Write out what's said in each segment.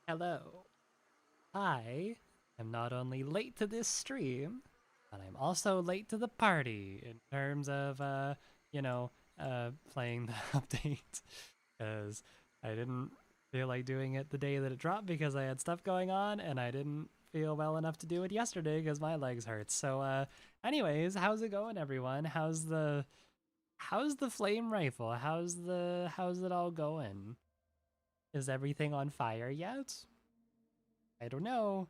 Hello. I am not only late to this stream, but I'm also late to the party in terms of, you know, playing the update. Because I didn't feel like doing it the day that it dropped because I had stuff going on, and I didn't feel well enough to do it yesterday because my legs hurt. So, anyways, how's it going, everyone? How's the flame rifle? How's it all going? Is everything on fire yet? I don't know.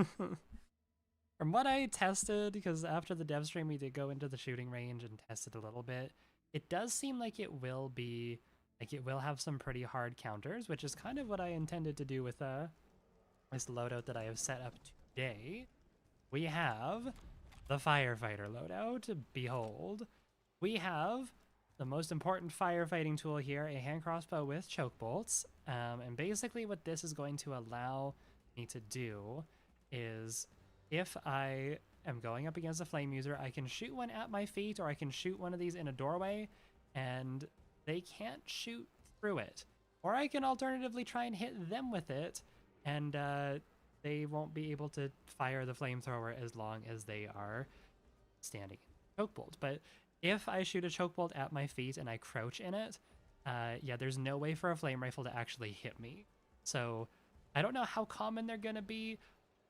From what I tested, because after the dev stream we did go into the shooting range and test it a little bit, it does seem like it will be, like it will have some pretty hard counters, which is kind of what I intended to do with this loadout that I have set up today. We have the firefighter loadout. Behold. We have the most important firefighting tool here, a hand crossbow with choke bolts. And basically what this is going to allow me to do is if I am going up against a flame user, I can shoot one at my feet or I can shoot one of these in a doorway and they can't shoot through it. Or I can alternatively try and hit them with it and they won't be able to fire the flamethrower as long as they are standing in choke bolt. But if I shoot a choke bolt at my feet and I crouch in it, yeah, there's no way for a flame rifle to actually hit me. So I don't know how common they're going to be.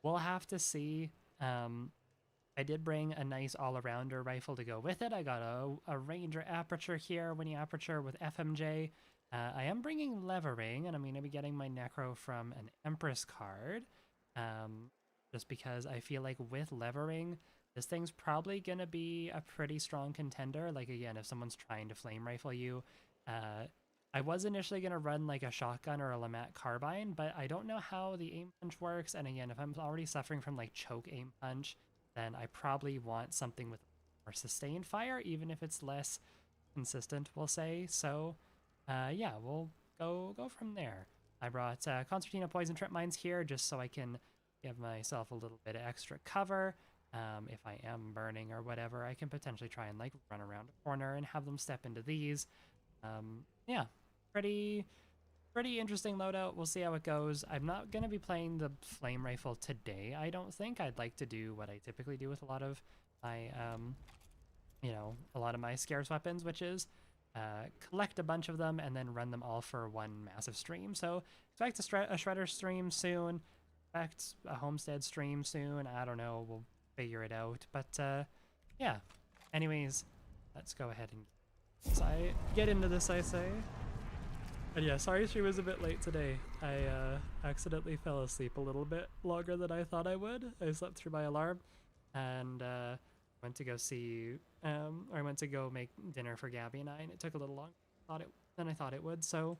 We'll have to see. I did bring a nice all-arounder rifle to go with it. I got a Ranger aperture here, Winnie aperture with FMJ. I am bringing levering, and I'm going to be getting my Necro from an Empress card. Just because I feel like with levering, this thing's probably going to be a pretty strong contender. Like, again, if someone's trying to flame rifle you, I was initially going to run like a shotgun or a Lamat carbine, but I don't know how the aim punch works. And again, if I'm already suffering from like choke aim punch, then I probably want something with more sustained fire, even if it's less consistent, we'll say. So, yeah, we'll go from there. I brought Concertina Poison Trip Mines here just so I can give myself a little bit of extra cover. If I am burning or whatever, I can potentially try and like run around a corner and have them step into these. Yeah, pretty interesting loadout. We'll see how it goes. I'm not going to be playing the flame rifle today, I don't think. I'd like to do what I typically do with a lot of my, a lot of my scarce weapons, which is collect a bunch of them and then run them all for one massive stream. So expect a Shredder stream soon. Expect a Homestead stream soon. I don't know. We'll figure it out. But yeah. Anyways, let's go ahead and get into this, I say. And yeah, sorry she was a bit late today. I accidentally fell asleep a little bit longer than I thought I would. I slept through my alarm and went to go see, or I went to go make dinner for Gabby and I, and it took a little longer than I thought it would. So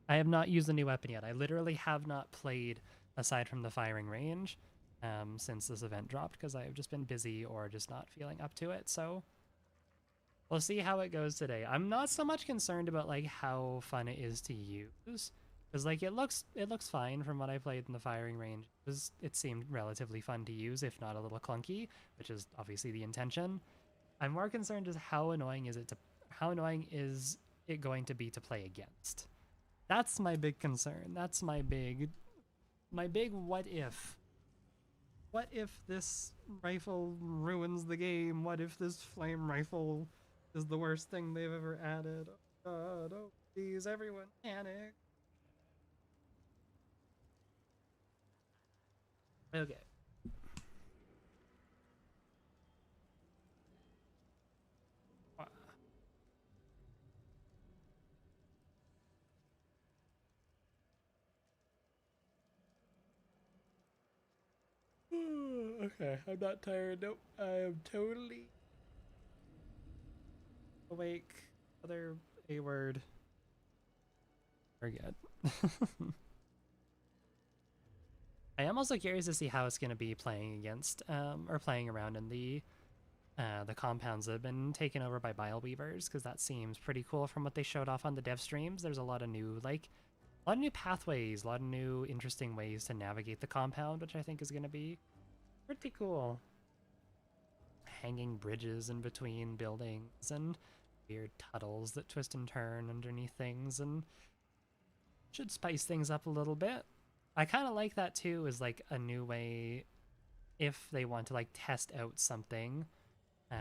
I have not used the new weapon yet. I literally have not played aside from the firing range since this event dropped because I have just been busy or just not feeling up to it. So we'll see how it goes today. I'm not so much concerned about like how fun it is to use, because like it looks fine from what I played in the firing range. It seemed relatively fun to use, if not a little clunky, which is obviously the intention. I'm more concerned as how annoying is it going to be to play against. That's my big concern. That's my big what if. What if this rifle ruins the game? What if this flame rifle is the worst thing they've ever added? Oh God, oh please, everyone panic. Okay. Okay, I'm not tired. Nope, I am totally awake. Other A word. We're good. I am also curious to see how it's going to be playing against, or playing around in the compounds that have been taken over by bile weavers, because that seems pretty cool from what they showed off on the dev streams. There's a lot of new pathways, a lot of new interesting ways to navigate the compound, which I think is going to be pretty cool. Hanging bridges in between buildings and weird tunnels that twist and turn underneath things, and Should spice things up a little bit. I kind of like that too, is like a new way if they want to like test out something in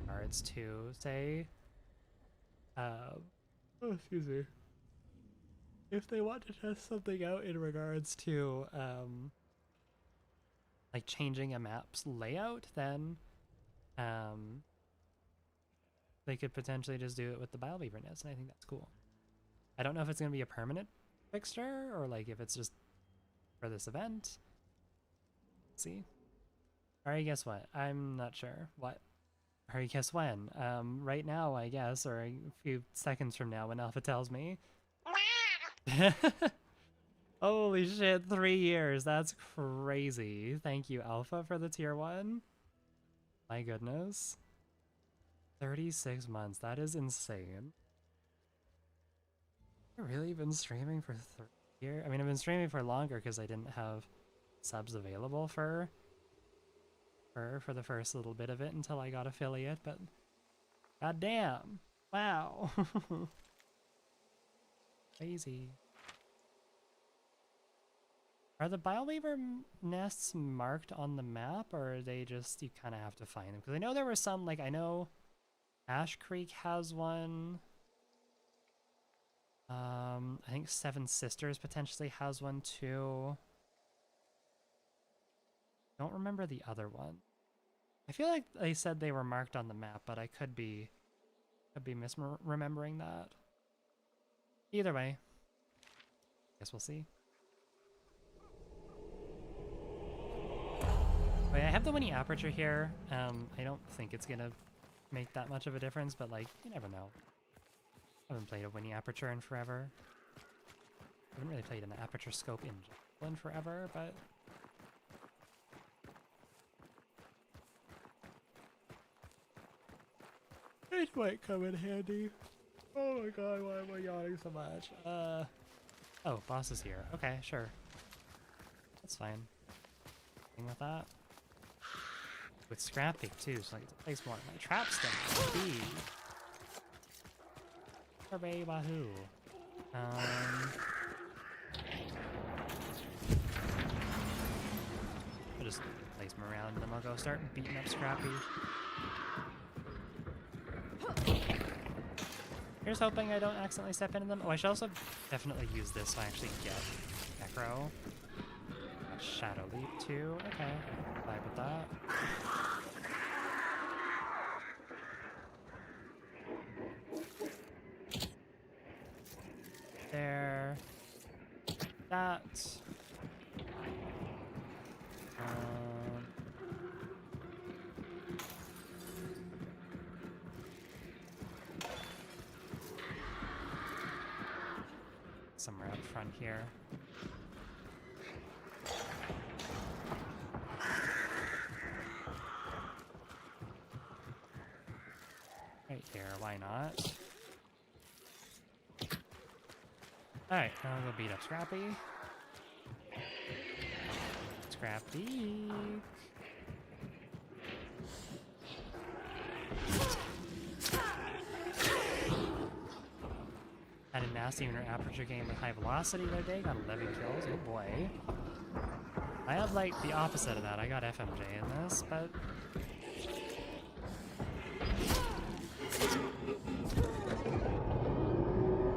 regards to say excuse me, if they want to test something out in regards to like changing a map's layout, then they could potentially just do it with the bile beaver nest, and I think that's cool. I don't know if it's going to be a permanent fixture or like if it's just for this event. Let's see. Alright, guess what? I'm not sure. What? Alright, guess when? Right now, I guess, or a few seconds from now when Alpha tells me. Holy shit, 3 years. That's crazy. Thank you, Alpha, for the tier 1. My goodness. 36 months. That is insane. I've really been streaming for 3 years? I mean, I've been streaming for longer because I didn't have subs available for the first little bit of it until I got affiliate, but goddamn. Wow. Crazy. Are the bileweaver nests marked on the map, or are they just, you kind of have to find them? Because I know there were some, like, I know Ash Creek has one. I think Seven Sisters potentially has one too. Don't remember the other one. I feel like they said they were marked on the map, but I could be misremembering that. Either way, guess we'll see. Wait, I have the Winnie Aperture here. I don't think it's gonna make that much of a difference, but like, you never know. I haven't played a Winnie Aperture in forever. I haven't really played an Aperture Scope in forever, but... it might come in handy. Oh my god, why am I yawning so much? Oh, boss is here. Okay, sure. That's fine. Thing with that. With Scrappy too, so I get to place more of my traps down. Hooray, wahoo. I'll just place them around and then I'll go start beating up Scrappy. Here's hoping I don't accidentally step into them. Oh, I should also definitely use this so I actually get Necro. Shadow Leap too. Okay, vibe with that. There. That. Somewhere up front here. Right here, why not? Alright, now we'll go beat up Scrappy. Scrappy. Had a nasty inner Aperture game with high velocity the other day, got 11 kills, oh boy. I had like the opposite of that, I got FMJ in this, but...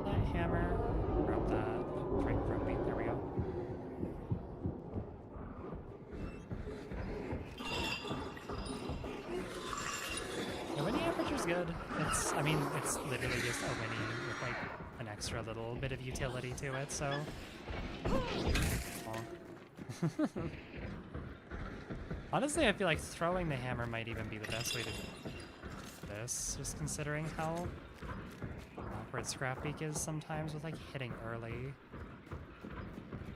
that hammer, grab that, right from me, there we go. The Winnie Aperture's good. It's, I mean, it's literally just a Winnie with like an extra little bit of utility to it, so... Honestly, I feel like throwing the hammer might even be the best way to do this, just considering how awkward Scrapbeak is sometimes with like hitting early.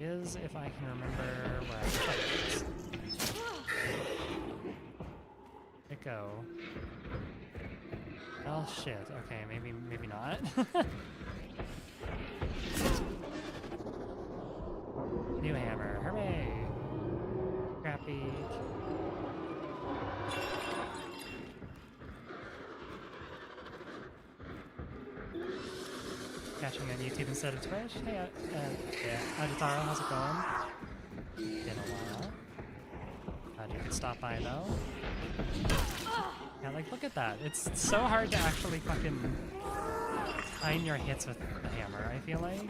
Is if I can remember where I put it. It go. Oh shit, okay, maybe not. New hammer, hooray! Scrapbeak. catching on YouTube instead of Twitch. Hey, yeah, Aditaro, how's it going? Been a while. Glad you could stop by though. Yeah, like look at that. It's so hard to actually fucking time your hits with the hammer, I feel like.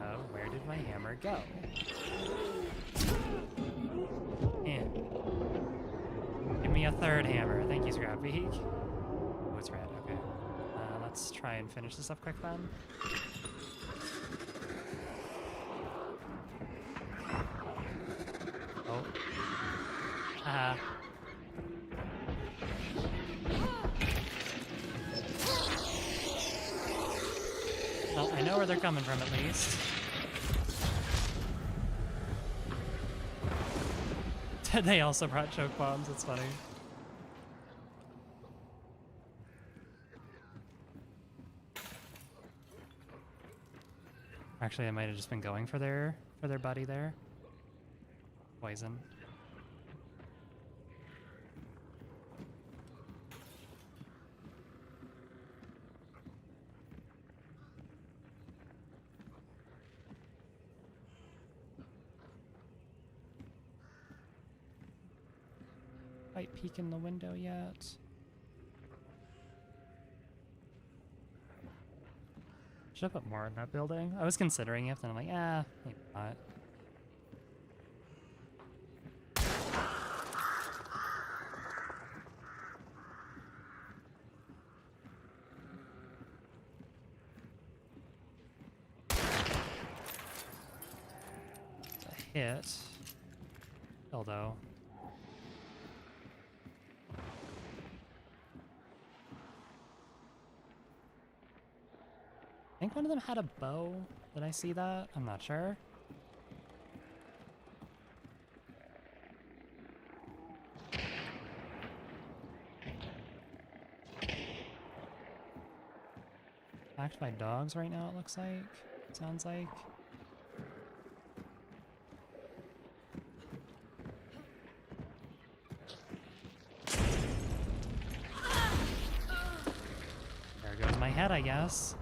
Oh, where did my hammer go? And give me a third hammer. Thank you, Scrappy. Oh, it's red. Okay. Let's try and finish this up quick then. Oh. Haha. Well, I know where they're coming from at least. They also brought choke bombs, it's funny. Actually, I might have just been going for their buddy there. Poison. Quite peek in the window yet. Should I put more in that building? I was considering it, then I'm like, ah, maybe not. A hit. Still though. I think one of them had a bow. Did I see that? I'm not sure. Attacked by dogs right now, it looks like. Sounds like. There goes my head, I guess.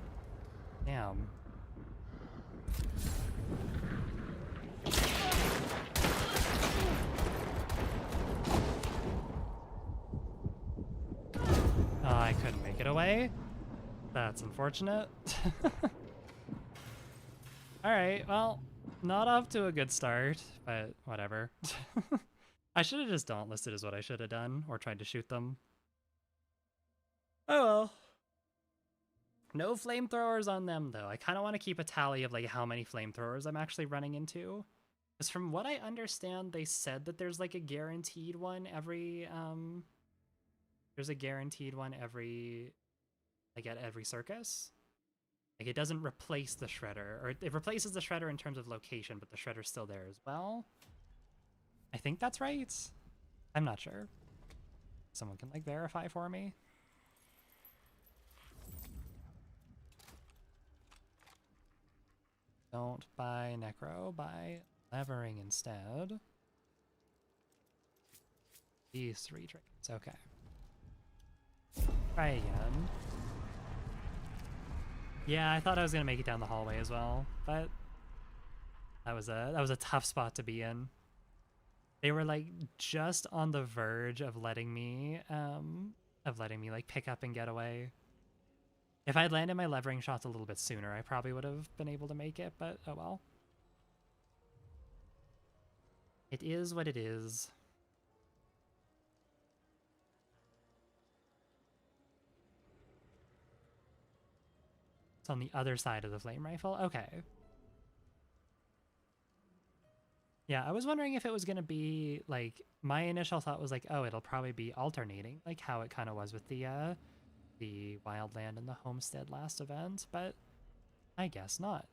Damn. Oh, I couldn't make it away. That's unfortunate. Alright, well, not off to a good start, but whatever. I should have just dauntlessed is what I should have done, or tried to shoot them. Oh well. No flamethrowers on them, though. I kind of want to keep a tally of like how many flamethrowers I'm actually running into. Because from what I understand, they said that there's like a guaranteed one every, there's a guaranteed one every, like at every circus. Like it doesn't replace the shredder, or it replaces the shredder in terms of location, but the shredder's still there as well. I think that's right. I'm not sure. Someone can like verify for me. Don't buy Necro, buy Levering instead. These 3 trades, okay. Try again. Yeah, I thought I was gonna make it down the hallway as well, but that was a tough spot to be in. They were like just on the verge of letting me like pick up and get away. If I'd landed my levering shots a little bit sooner, I probably would have been able to make it, but oh well. It is what it is. It's on the other side of the flame rifle. Okay. Yeah, I was wondering if it was going to be, like, my initial thought was like, oh, it'll probably be alternating, like how it kind of was with the wildland and the homestead last event, but I guess not.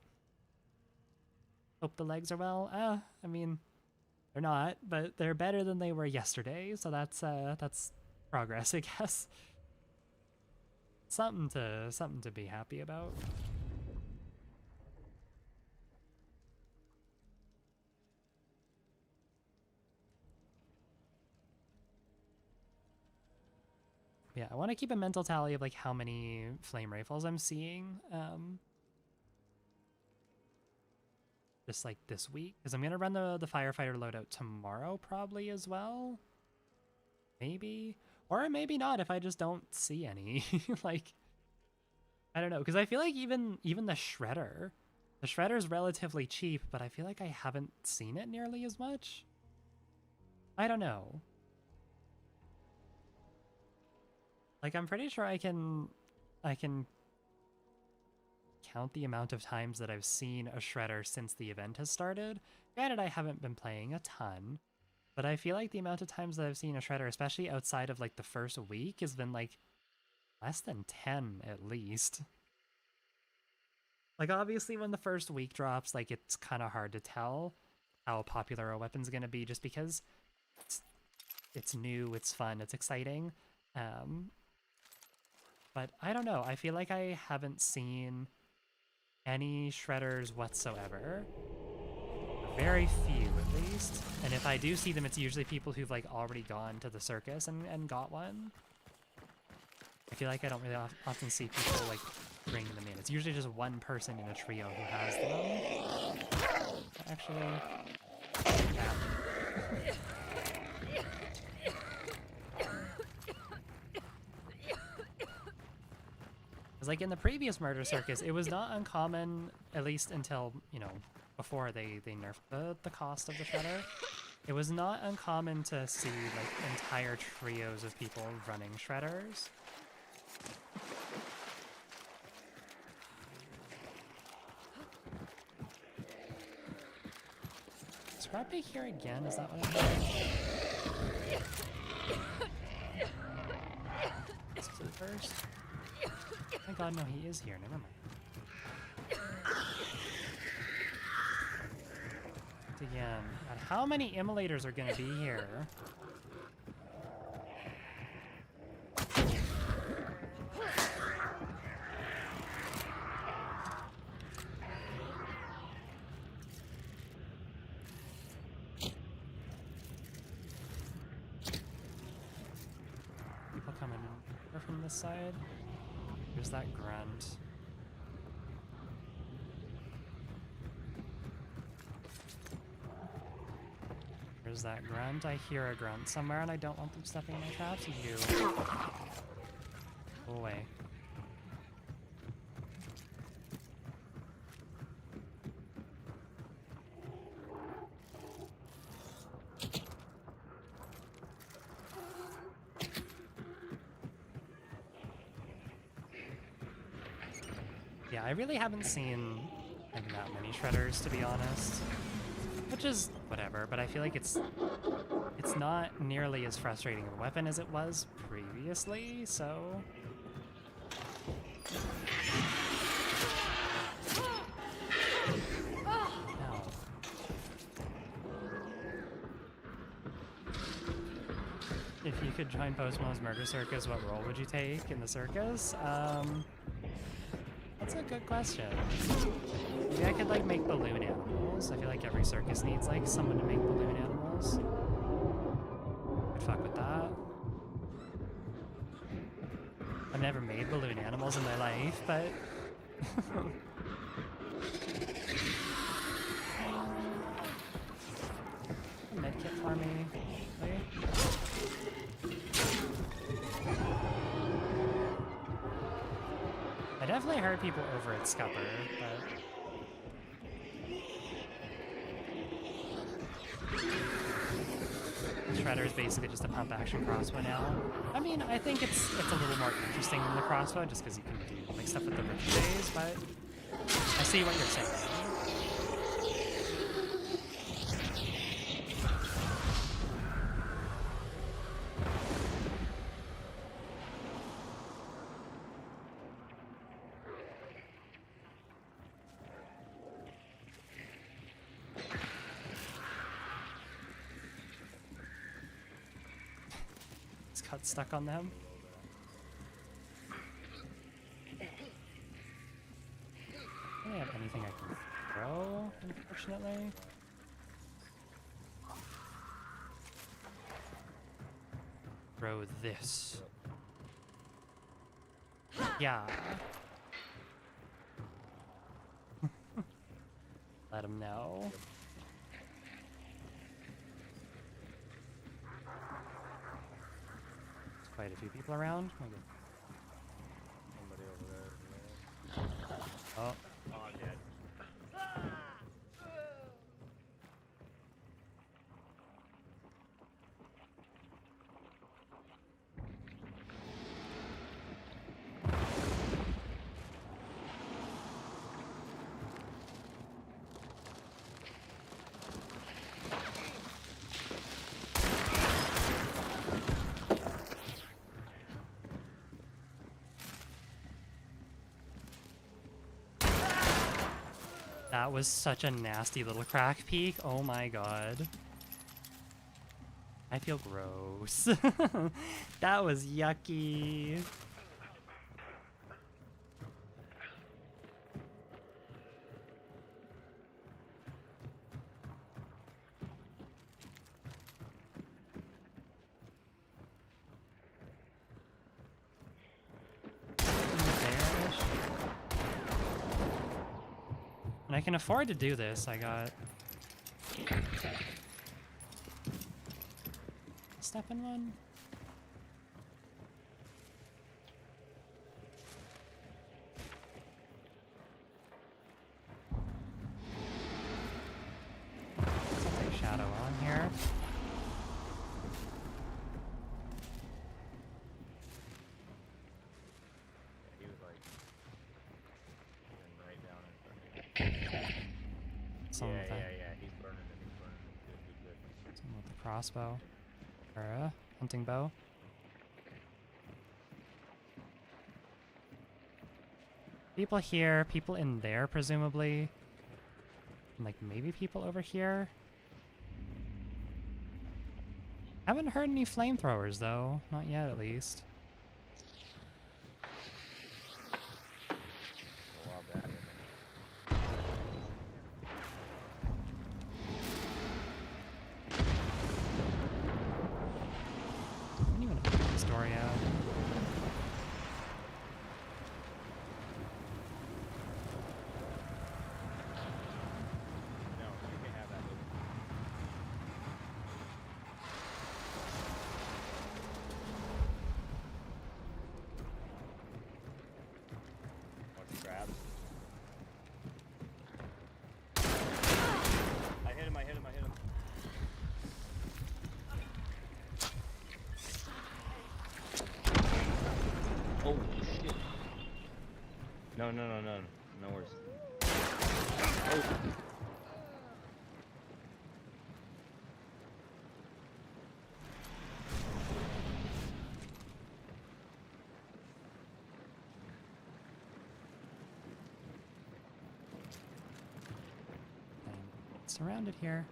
Hope the legs are well. I mean, they're not, but they're better than they were yesterday, so that's progress, I guess. Something to be happy about. Yeah, I want to keep a mental tally of like how many flame rifles I'm seeing. Just like this week, because I'm gonna run the firefighter loadout tomorrow probably as well. Maybe, or maybe not if I just don't see any. Like, I don't know, because I feel like even the shredder's relatively cheap, but I feel like I haven't seen it nearly as much. I don't know. Like, I'm pretty sure I can count the amount of times that I've seen a shredder since the event has started. Granted, I haven't been playing a ton, but I feel like the amount of times that I've seen a shredder, especially outside of like the first week, has been like less than 10 at least. Like, obviously when the first week drops, like, it's kind of hard to tell how popular a weapon's gonna be just because it's new, it's fun, it's exciting. But I don't know, I feel like I haven't seen any shredders whatsoever. Very few, at least. And if I do see them, it's usually people who've like already gone to the circus and got one. I feel like I don't really often see people like bring them in. It's usually just one person in a trio who has them. Actually, yeah. Because like in the previous murder circus, it was not uncommon, at least until, you know, before they nerfed the cost of the shredder. It was not uncommon to see like entire trios of people running shredders. Scrap Big here again? Is that what I'm doing? Let's do first. Oh my god, no, he is here. Never mind. Again. God, how many immolators are going to be here? People coming in from this side. There's that grunt. There's that grunt. I hear a grunt somewhere, and I don't want them stepping in my traps. You. Go away. Yeah, I really haven't seen like that many shredders, to be honest. Which is whatever, but I feel like it's not nearly as frustrating of a weapon as it was previously, so... No. If you could join Post Malone's Murder Circus, what role would you take in the circus? That's a good question. Maybe I could, like, make balloon animals. I feel like every circus needs, like, someone to make balloon animals. I'd fuck with that. I've never made balloon animals in my life, but... Medkit for me, really? I definitely heard people over at Scupper, but... Shredder is basically just a pump-action crossbow now. I mean, I think it's a little more interesting than the crossbow, just because you can do like stuff with the ricochets, but I see what you're saying. Got stuck on them. I don't have anything I can throw, unfortunately. Throw this. Yeah. Let him know. There's quite a few people around. Somebody over there. Oh. Oh, I'm dead. That was such a nasty little crack peek. Oh my god. I feel gross. That was yucky. And I can afford to do this. I got step in one. Let's take Shadow on here. He was like right down in front of me. Yeah, he's burning it, Good. Someone with the crossbow. Or a hunting bow. People here, people in there, presumably. And like maybe people over here. Haven't heard any flamethrowers though. Not yet, at least. A while back, I don't even know if the story out. No, you can have that. Want to grab? I hit him. Oh shit. No worries. Oh. I'm surrounded here.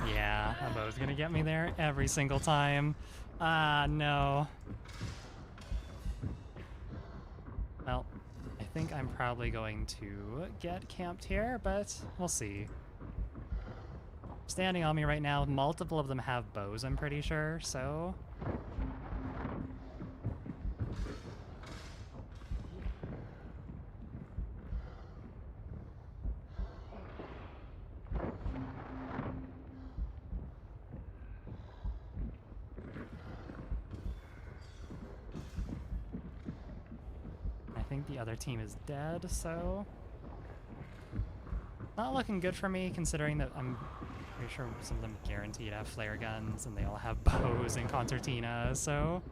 Yeah, that bow's gonna get me there every single time. Ah, no. Well, I think I'm probably going to get camped here, but we'll see. Standing on me right now, multiple of them have bows, I'm pretty sure, so... I think the other team is dead, so... Not looking good for me, considering that I'm pretty sure some of them guaranteed to have flare guns, and they all have bows and concertina, so...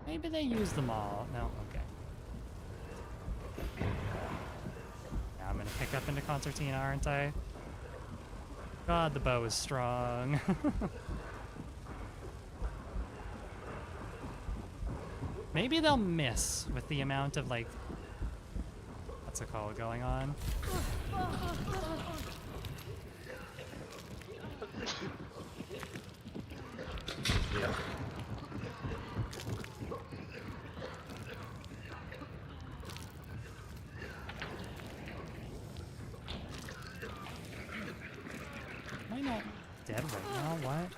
Maybe they use them all. No, okay. Yeah, I'm gonna pick up into concertina, aren't I? God, the bow is strong. Maybe they'll miss with the amount of, like, what's it called, going on. Yeah. Am I not dead right now? What?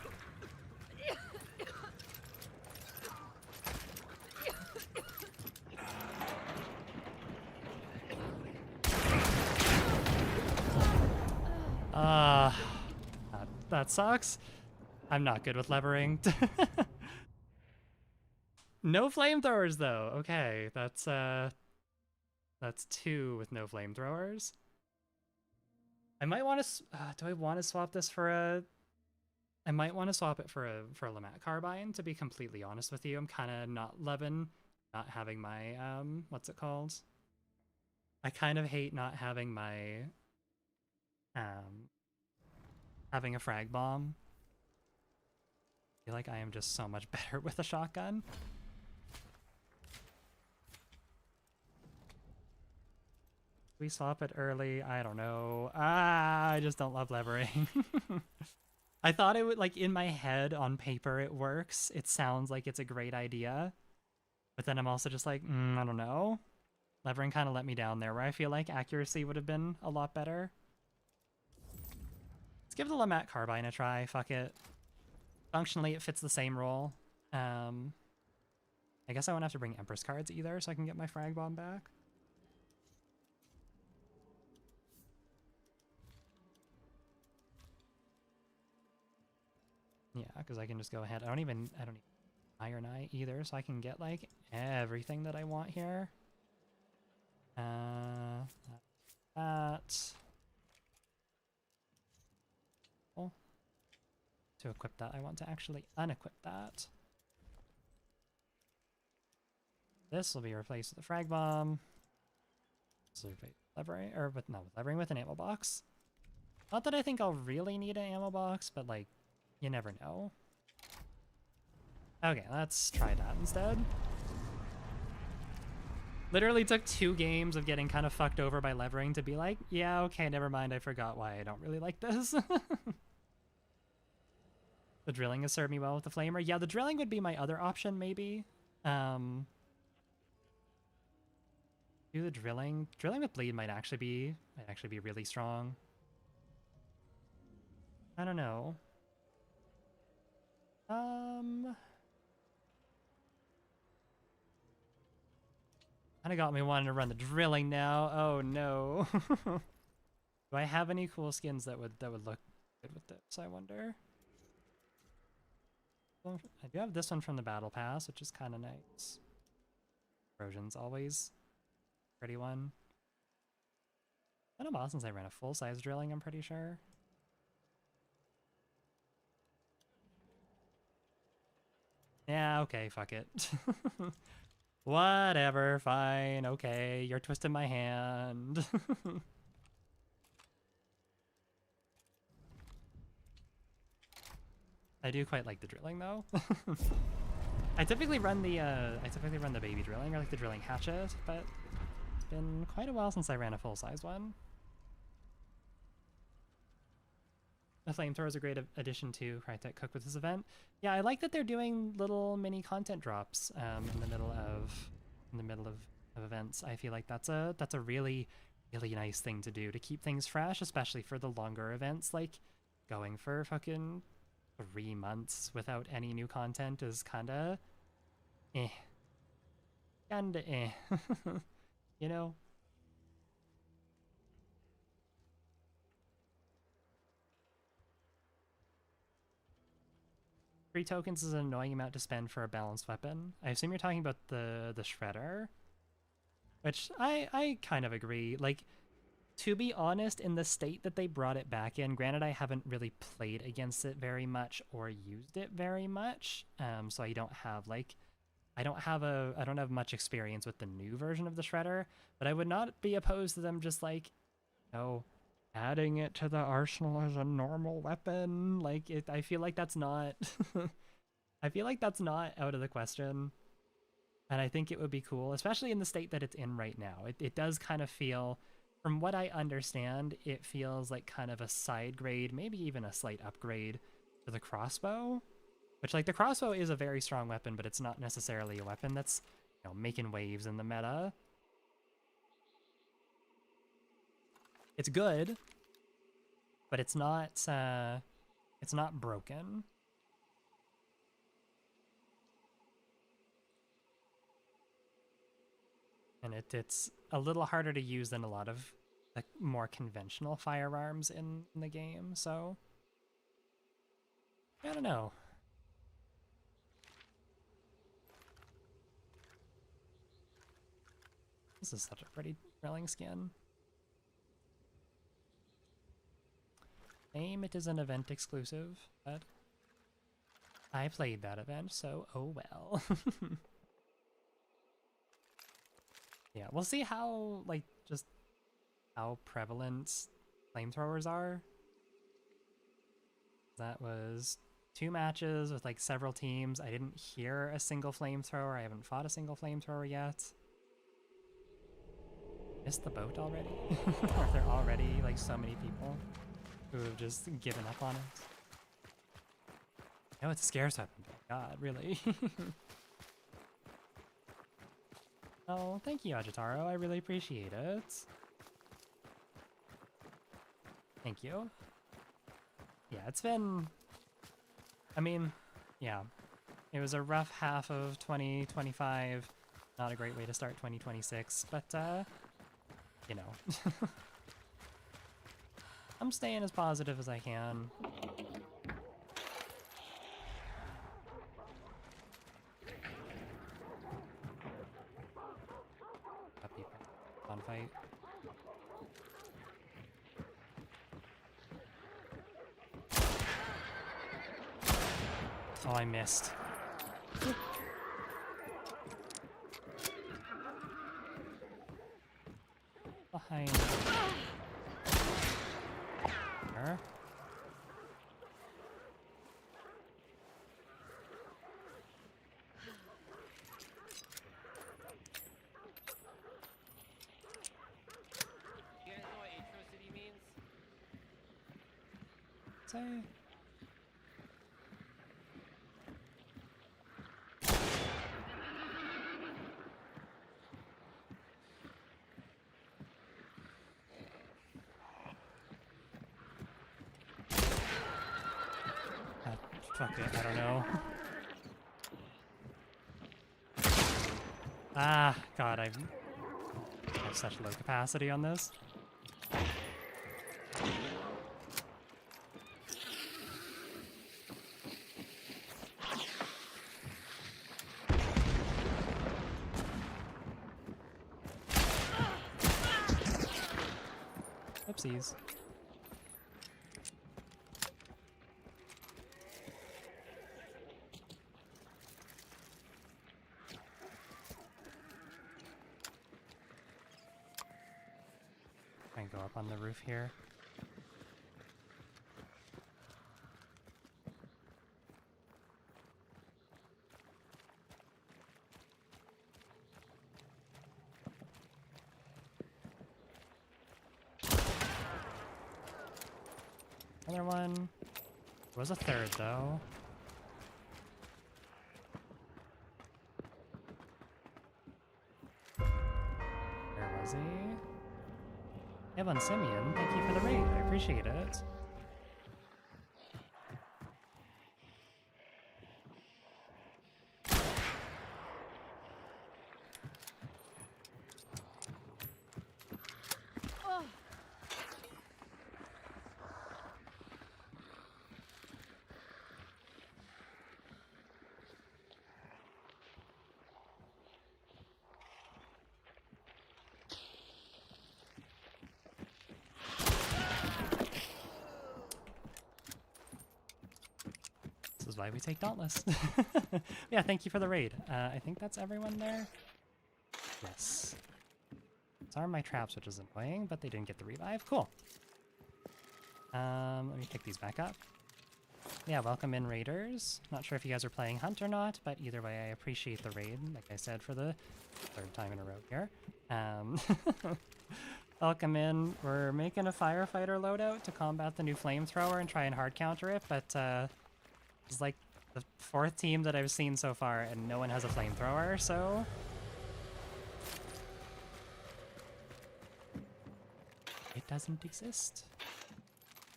That sucks. I'm not good with levering. No flamethrowers though. Okay, that's 2 with no flamethrowers. I might want to. Do I want to swap this for a? I might want to swap it for a Lamat carbine. To be completely honest with you, I'm kind of not loving not having my what's it called? I kind of hate not having my having a frag bomb. I feel like I am just so much better with a shotgun. We swap it early. I don't know. I just don't love levering. I thought it would, like, in my head on paper it works. It sounds like it's a great idea. But then I'm also just like, I don't know. Levering kind of let me down there, where I feel like accuracy would have been a lot better. Let's give the Lamat carbine a try. Fuck it. Functionally, it fits the same role. I guess I won't have to bring Empress cards either, so I can get my frag bomb back. Yeah, because I can just go ahead. I don't need Iron Eye either, so I can get, like, everything that I want here. That. Oh. To equip that, I want to actually unequip that. This will be replaced with a frag bomb. This will replace levering, or with levering with an ammo box. Not that I think I'll really need an ammo box, but, like, you never know. Okay, let's try that instead. Literally took 2 games of getting kind of fucked over by levering to be like, yeah, okay, never mind, I forgot why I don't really like this. The drilling has served me well with the flamer. Yeah, the drilling would be my other option, maybe. Do the drilling. Drilling with bleed might actually be really strong. I don't know. Kinda got me wanting to run the drilling now. Oh no. Do I have any cool skins that would look good with this, I wonder? Well, I do have this one from the battle pass, which is kind of nice. Erosion's always a pretty one. It's been a while since I ran a full-size drilling, I'm pretty sure. Yeah, okay, fuck it. Whatever, fine, okay, you're twisting my hand. I do quite like the drilling though. I typically run the baby drilling, or like the drilling hatchet, but it's been quite a while since I ran a full-size one. The flamethrower is a great addition to Crytek Cook with this event. Yeah, I like that they're doing little mini content drops in the middle of events. I feel like that's a really nice thing to do to keep things fresh, especially for the longer events. Like going for fucking 3 months without any new content is kinda eh. You know? 3 tokens is an annoying amount to spend for a balanced weapon. I assume you're talking about the shredder, which I kind of agree. Like, to be honest, in the state that they brought it back in, granted I haven't really played against it very much or used it very much, so I don't have like I don't have much experience with the new version of the shredder, but I would not be opposed to them just like, you know, adding it to the arsenal as a normal weapon. Like I feel like that's not I feel like that's not out of the question. And I think it would be cool, especially in the state that it's in right now. It does kind of feel, from what I understand, it feels like kind of a side grade, maybe even a slight upgrade to the crossbow. Which, like, the crossbow is a very strong weapon, but it's not necessarily a weapon that's, you know, making waves in the meta. It's good, but it's not broken. And it's a little harder to use than a lot of like more conventional firearms in the game, so I don't know. This is such a pretty drilling skin. It is an event exclusive, but I played that event, so oh well. Yeah, we'll see how, like, just how prevalent flamethrowers are. That was 2 matches with, like, several teams. I didn't hear a single flamethrower. I haven't fought a single flamethrower yet. Missed the boat already? Are there already, like, so many people who have just given up on it? No, it's a scarce weapon. God, really? Oh, thank you, Agitaro. I really appreciate it. Thank you. Yeah, it's been... I mean, yeah. It was a rough half of 2025. Not a great way to start 2026, but, you know. I'm staying as positive as I can. Fun fight. Oh, I missed. Behind. There. Say. Fuck it, I don't know. Ah, God, I have such low capacity on this. Oopsies. Try and go up on the roof here. Another one. There was a third, though. Where was he? Evan Simeon, thank you for the raid. I appreciate it. why we take Dauntless. Yeah, thank you for the raid. I think that's everyone there. Yes. Those are my traps, which is annoying, but they didn't get the revive. Cool. Let me pick these back up. Yeah, welcome in, raiders. Not sure if you guys are playing Hunt or not, but either way, I appreciate the raid, like I said, for the third time in a row here. Welcome in. We're making a firefighter loadout to combat the new flamethrower and try and hard counter it, but it's like the fourth team that I've seen so far, and no one has a flamethrower, so... it doesn't exist.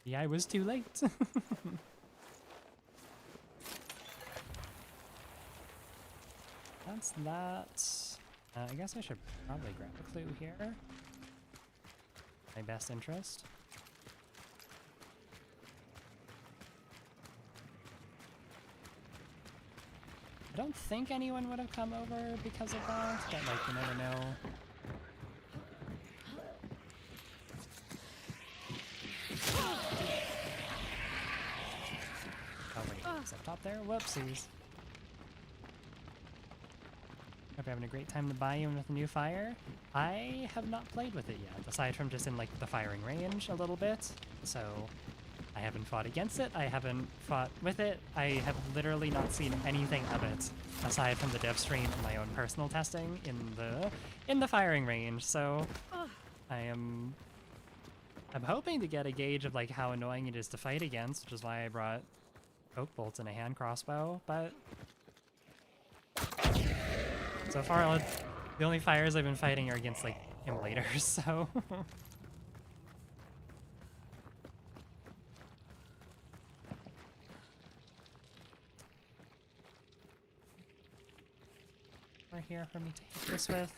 Yeah, I was too late. That's that. I guess I should probably grab a clue here. My best interest. I don't think anyone would have come over because of that, but like, you never know. Oh wait, is up top there? Whoopsies. Hope you're having a great time to buy in with a new fire. I have not played with it yet, aside from just in like the firing range a little bit. So I haven't fought against it, I haven't fought with it, I have literally not seen anything of it, aside from the dev stream and my own personal testing in the firing range. So I'm hoping to get a gauge of like how annoying it is to fight against, which is why I brought oak bolts and a hand crossbow, but so far the only fires I've been fighting are against like immolators, so we're here for me to hit this with.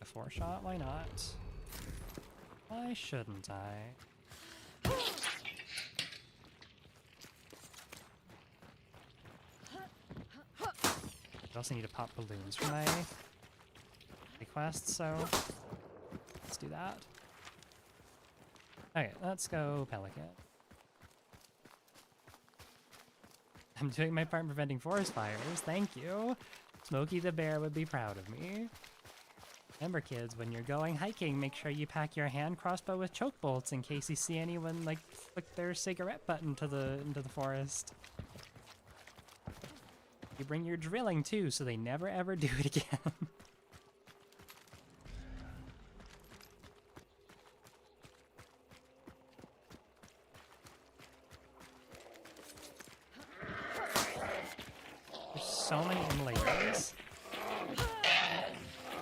A 4-shot, why not? Why shouldn't I? I also need to pop balloons for my quest, so let's do that. Okay, let's go Pelican. I'm doing my part in preventing forest fires, thank you. Smokey the Bear would be proud of me. Remember kids, when you're going hiking, make sure you pack your hand crossbow with choke bolts in case you see anyone like flick their cigarette butt into the forest. You bring your drilling too, so they never ever do it again. There's so many immolators.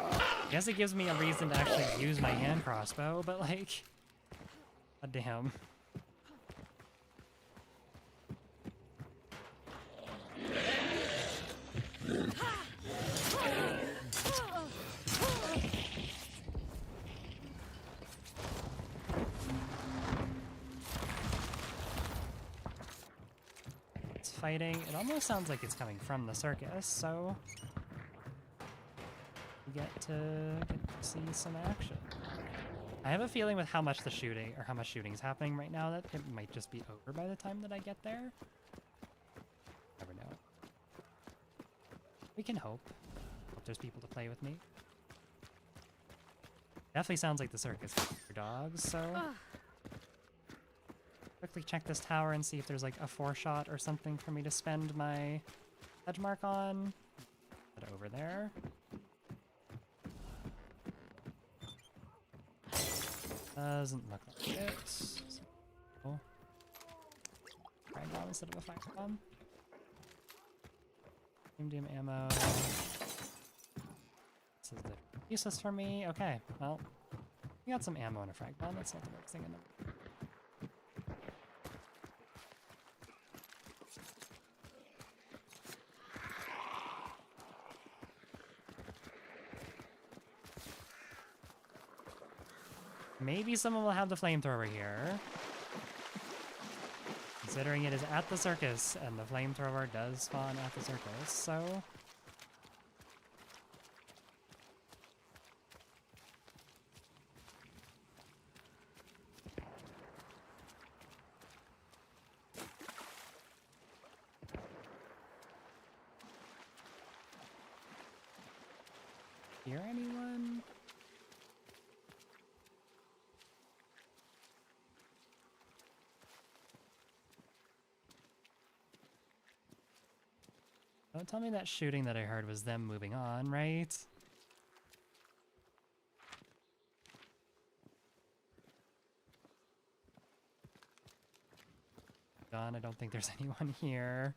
I guess it gives me a reason to actually use my hand crossbow, but like, god damn. It's fighting. It almost sounds like it's coming from the circus, so we get to see some action. I have a feeling with how much shooting is happening right now that it might just be over by the time that I get there. Never know. We can hope. Hope there's people to play with me. Definitely sounds like the circus for dogs, so quickly check this tower and see if there's like a 4-shot or something for me to spend my edge mark on. Put it over there. Doesn't look like it. Cool. Frag bomb instead of a fire bomb. Doom ammo. This is useless for me. Okay, well, we got some ammo and a frag bomb. That's not the worst thing in the world. Maybe someone will have the flamethrower here. Considering it is at the circus, and the flamethrower does spawn at the circus, so... hear anyone? Don't tell me that shooting that I heard was them moving on, right? I don't think there's anyone here.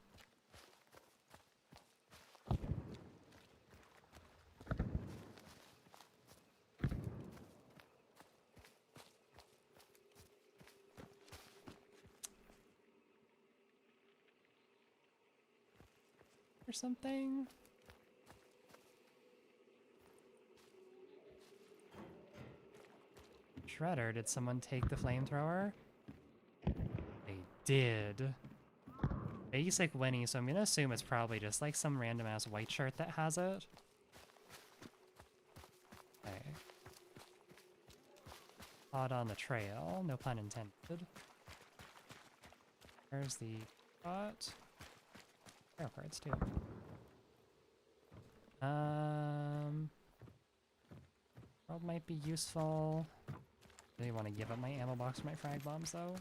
Or something? Shredder, did someone take the flamethrower? They did. Basic Winnie, so I'm gonna assume it's probably just like some random ass white shirt that has it. Okay. Hot on the trail, no pun intended. There's the spot. Arrow cards too. World might be useful. Really want to give up my ammo box for my frag bombs though.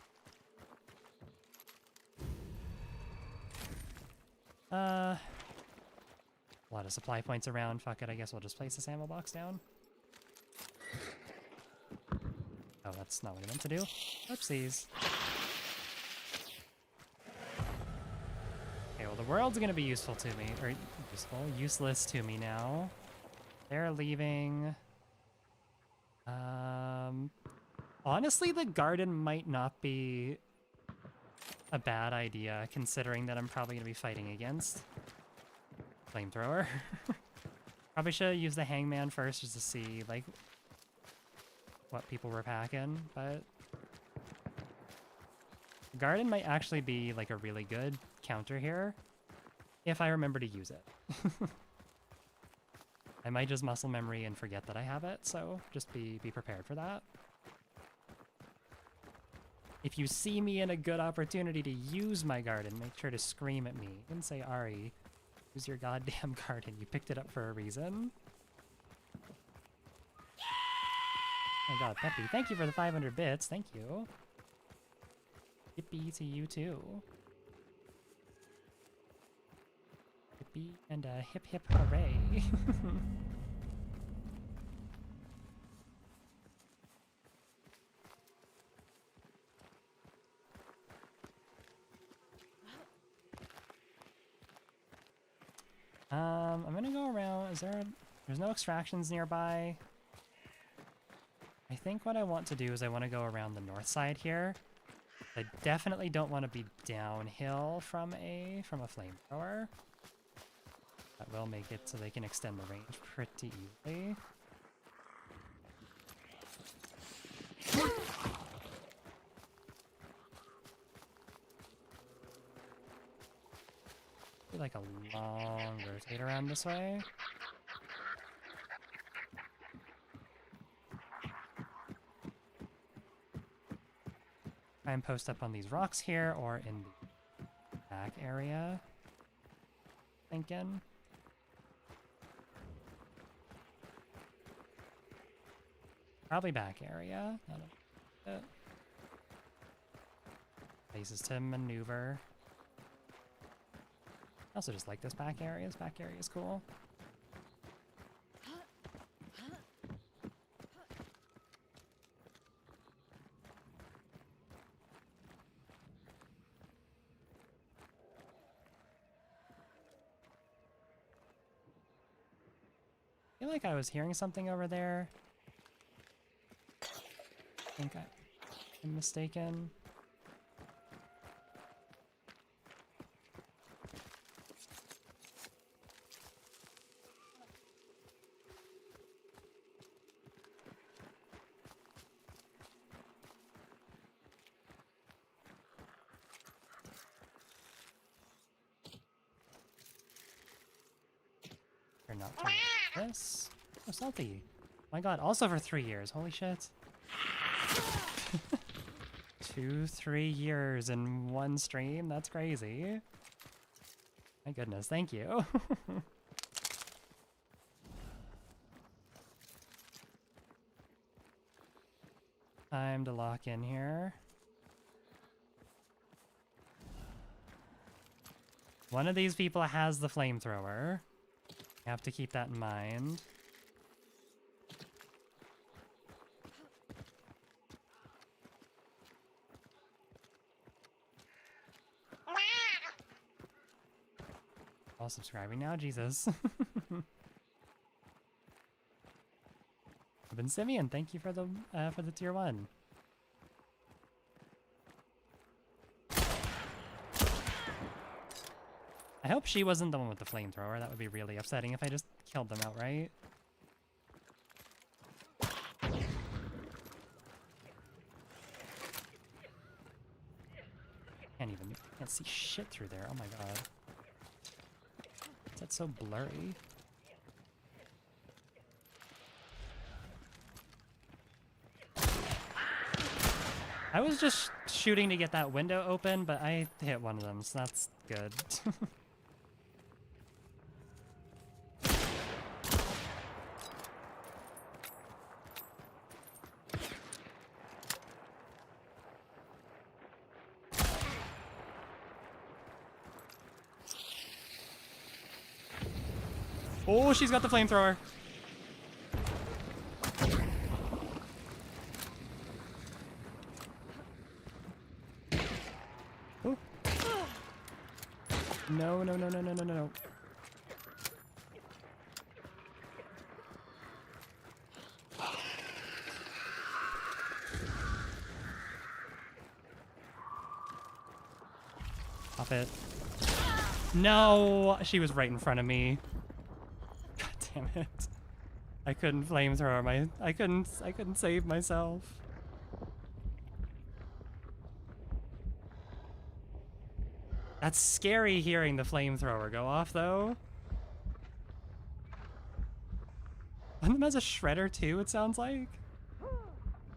A lot of supply points around. Fuck it, I guess we'll just place this ammo box down. Oh, that's not what I meant to do. Oopsies. Okay, well the world's gonna be useful to me, or useless to me now. They're leaving. Honestly, the garden might not be a bad idea, considering that I'm probably gonna be fighting against flamethrower. Probably should have used the hangman first just to see, like, what people were packing, but the garden might actually be, like, a really good counter here, if I remember to use it. I might just muscle memory and forget that I have it, so just be prepared for that. If you see me in a good opportunity to use my garden, make sure to scream at me and say, Ari, use your goddamn garden. You picked it up for a reason. Oh my god, Peppy, thank you for the 500 bits. Thank you. Yippee to you too. Yippee and a hip hip hooray. I'm gonna go around. There's no extractions nearby. I think what I want to do is I want to go around the north side here. I definitely don't want to be downhill from a flamethrower. That will make it so they can extend the range pretty easily. Like a long rotate around this way. Try and post up on these rocks here or in the back area. Thinking. Probably back area. Places to maneuver. I also just like this back area. This back area is cool. I feel like I was hearing something over there. I think I'm mistaken. Not this. Oh, salty. My god, also for 3 years. Holy shit. 3 years in one stream? That's crazy. My goodness, thank you. time to lock in here. One of these people has the flamethrower. You have to keep that in mind. All subscribing now, Jesus. I've been Simeon. Thank you for the tier 1. I hope she wasn't the one with the flamethrower. That would be really upsetting if I just killed them outright. Can't see shit through there. Oh my god. That's so blurry. I was just shooting to get that window open, but I hit one of them, so that's good. Oh, she's got the flamethrower. Oh. No, no, no, no, no, no, no. Pop it. No, she was right in front of me. God damn it. I couldn't flamethrower my I couldn't save myself. That's scary hearing the flamethrower go off though. One of them has a shredder too, it sounds like.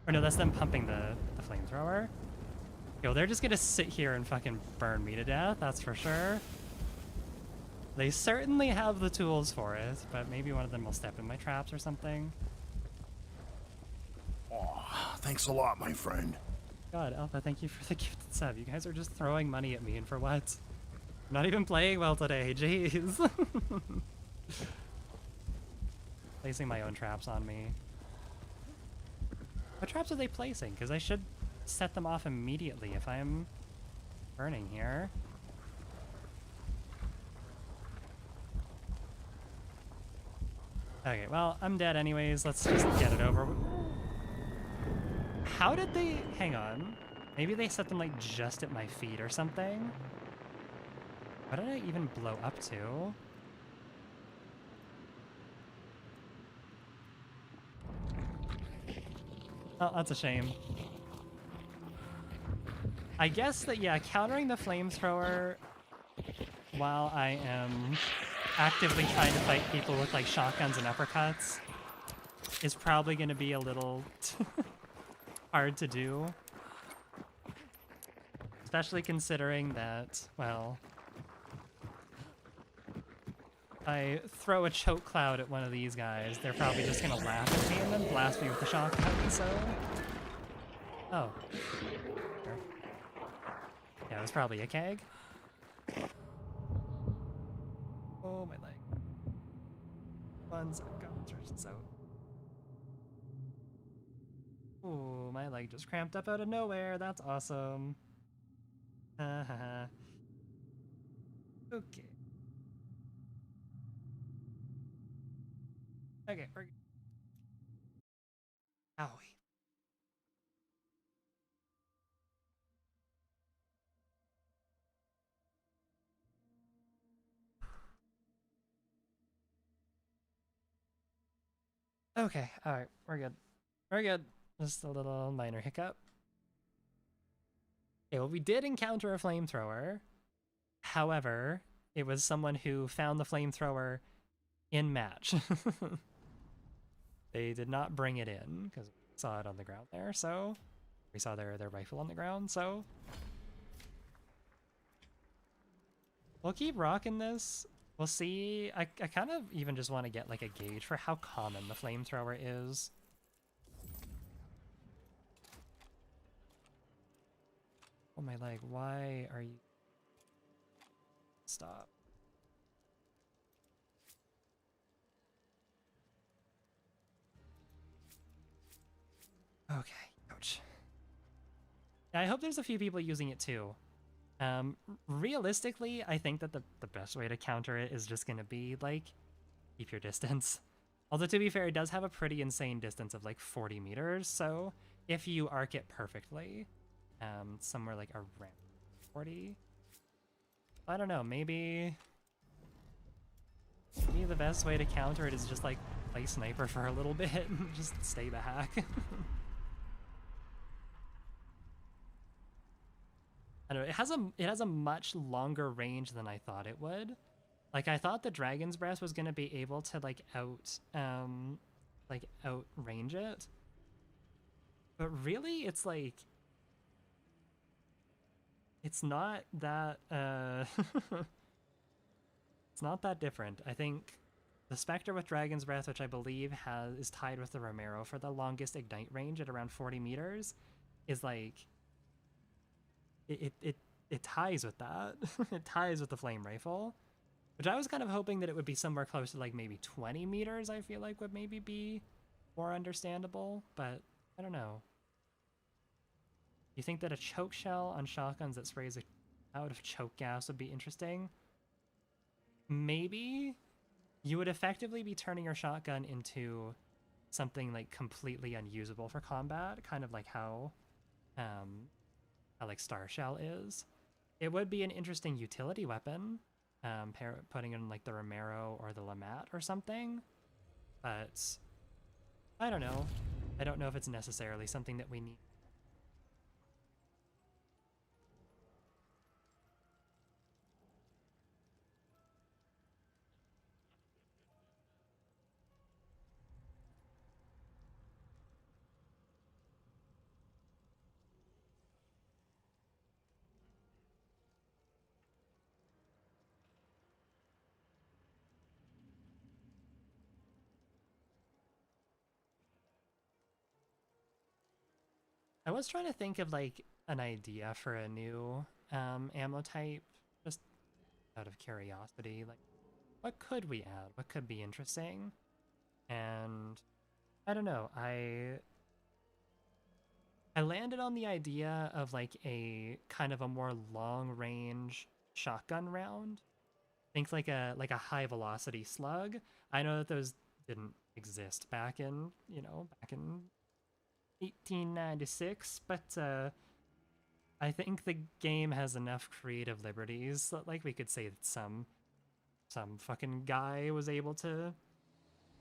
Or no, that's them pumping the flamethrower. Yo, they're just gonna sit here and fucking burn me to death, that's for sure. They certainly have the tools for it, but maybe one of them will step in my traps or something. Oh, thanks a lot, my friend. God, Alpha, thank you for the gifted sub. You guys are just throwing money at me, and for what? I'm not even playing well today, jeez. Placing my own traps on me. What traps are they placing? Because I should set them off immediately if I'm burning here. Okay, well, I'm dead anyways. Let's just get it over. How did they... Hang on. Maybe they set them, like, just at my feet or something? What did I even blow up to? Oh, that's a shame. I guess that, yeah, countering the flamethrower while I am actively trying to fight people with, like, shotguns and uppercuts is probably going to be a little hard to do. Especially considering that, well, I throw a choke cloud at one of these guys, they're probably just going to laugh at me and then blast me with the shotgun, so... Oh. Yeah, it was probably a keg. Oh, my leg. One's concentration out. Ooh, my leg just cramped up out of nowhere. That's awesome. Haha. Okay. Okay, we're good. Owie. Okay, alright, we're good. We're good. Just a little minor hiccup. Okay, well, we did encounter a flamethrower. However, it was someone who found the flamethrower in match. They did not bring it in, because we saw it on the ground there, so... We saw their rifle on the ground, so... We'll keep rocking this. We'll see. I kind of even just want to get, like, a gauge for how common the flamethrower is. Oh my leg, why are you... Stop. Okay, ouch. I hope there's a few people using it too. Realistically, I think that the best way to counter it is just gonna be, like, keep your distance. Although, to be fair, it does have a pretty insane distance of, like, 40 meters, so if you arc it perfectly, somewhere, like, around 40... I don't know, maybe the best way to counter it is just, like, play sniper for a little bit and just stay back. I don't know, it has a much longer range than I thought it would. Like, I thought the Dragon's Breath was gonna be able to, like, outrange it. But really, it's like, it's not that, it's not that different. I think the Spectre with Dragon's Breath, which I believe is tied with the Romero for the longest ignite range at around 40 meters, is like, it ties with that. It ties with the flame rifle, which I was kind of hoping that it would be somewhere close to, like, maybe 20 meters. I feel like would maybe be more understandable, but I don't know. You think that a choke shell on shotguns that sprays out of choke gas would be interesting? Maybe. You would effectively be turning your shotgun into something, like, completely unusable for combat, kind of like how like Star Shell is. It would be an interesting utility weapon, putting in, like, the Romero or the Lamat or something, but I don't know. I don't know if it's necessarily something that we need. I was trying to think of, like, an idea for a new ammo type, just out of curiosity. Like, what could we add? What could be interesting? And I don't know. I landed on the idea of, like, a kind of a more long-range shotgun round. Think like a high velocity slug. I know that those didn't exist back in 1896, but I think the game has enough creative liberties that, like, we could say that some fucking guy was able to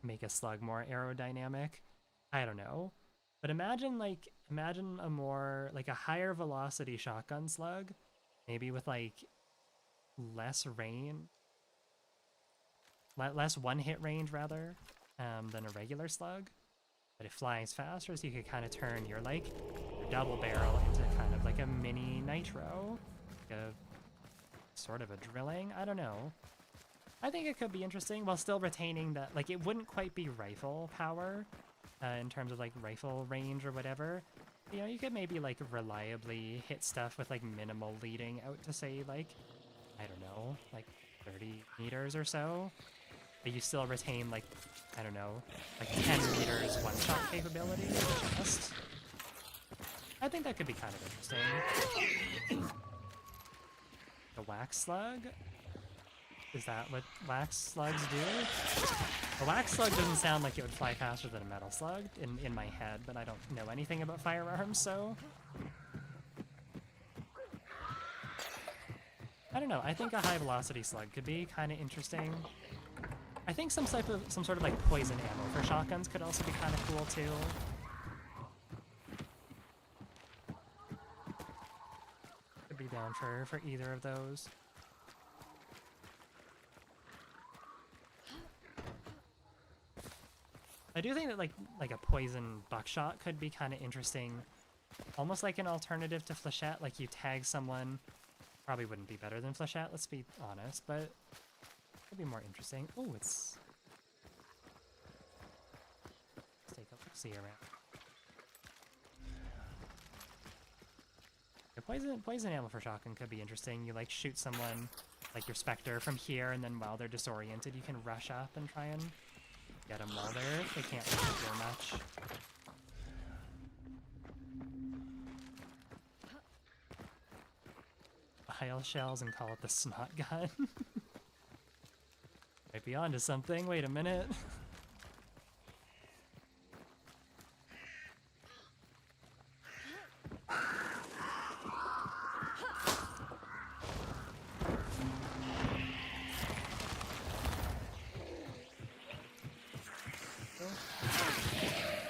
make a slug more aerodynamic. I don't know. But imagine a more, like, a higher velocity shotgun slug, maybe with, like, less range, less one-hit range rather, than a regular slug. But it flies faster, so you could kind of turn your, like, double barrel into kind of like a mini nitro, like a sort of a drilling. I don't know. I think it could be interesting while still retaining that, like, it wouldn't quite be rifle power in terms of, like, rifle range or whatever. You know, you could maybe, like, reliably hit stuff with, like, minimal leading out to, say, like, I don't know, like 30 meters or so. But you still retain, like, I don't know, like 10 meters one-shot capability. Just, I think that could be kind of interesting. The wax slug? Is that what wax slugs do? A wax slug doesn't sound like it would fly faster than a metal slug in my head, but I don't know anything about firearms, so... I don't know, I think a high velocity slug could be kind of interesting. I think some sort of like poison ammo for shotguns could also be kind of cool too. Could be down for either of those. I do think that like a poison buckshot could be kind of interesting, almost like an alternative to flechette. Like, you tag someone, probably wouldn't be better than flechette, let's be honest, but it'd be more interesting. Oh, let's take a look, see around. Poison ammo for shotgun could be interesting. You like shoot someone, like your Spectre, from here, and then while they're disoriented, you can rush up and try and get them while they can't really hear much. Pile shells and call it the snot gun. Might be onto something. Wait a minute.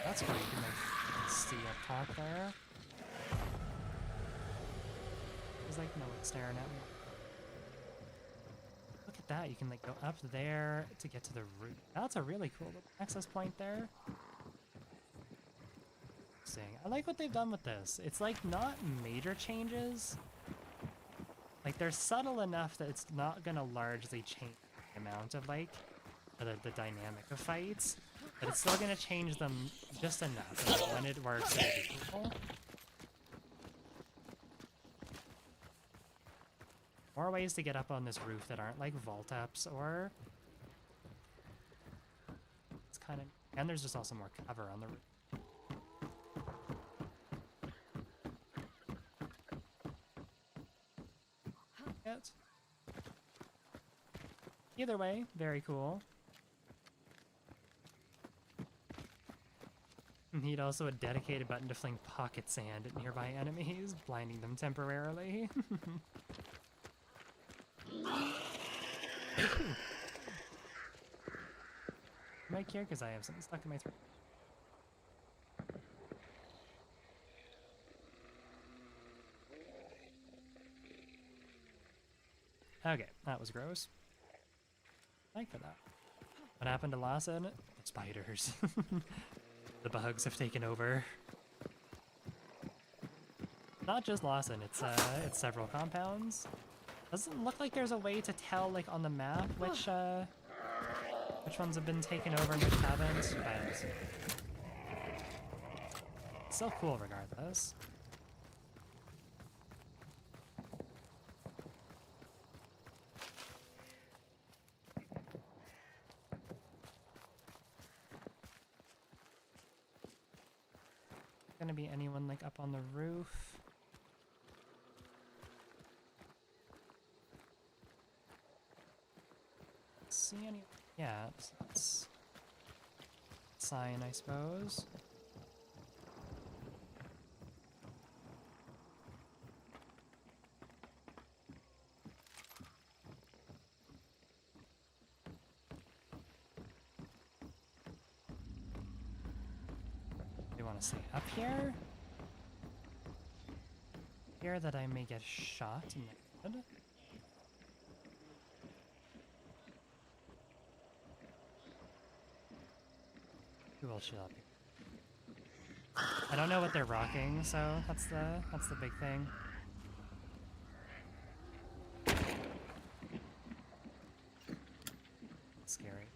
That's great. You can like see up top there. There's like no one staring at me. Look at that, you can like go up there to get to the roof. That's a really cool little access point there. Interesting. I like what they've done with this. It's like not major changes. Like they're subtle enough that it's not gonna largely change the amount of like the dynamic of fights, but it's still gonna change them just enough. And when it works, it'll be cool. More ways to get up on this roof that aren't like vault ups or it's kind of, and there's just also more cover on the roof. Yet. Either way, very cool. Need also a dedicated button to fling pocket sand at nearby enemies, blinding them temporarily. Right here, because I have something stuck in my throat. Okay, that was gross. Thank for that. What happened to Lawson? The spiders. The bugs have taken over. Not just Lawson, it's several compounds. Doesn't look like there's a way to tell, like, on the map which ones have been taken over and which haven't, but it's still cool regardless. Gonna be anyone, like, up on the roof? See any? Yeah, it's sign, I suppose. Do you want to stay up here? Here that I may get shot in the head? Who will shoot up here? I don't know what they're rocking, so that's the big thing. Scary.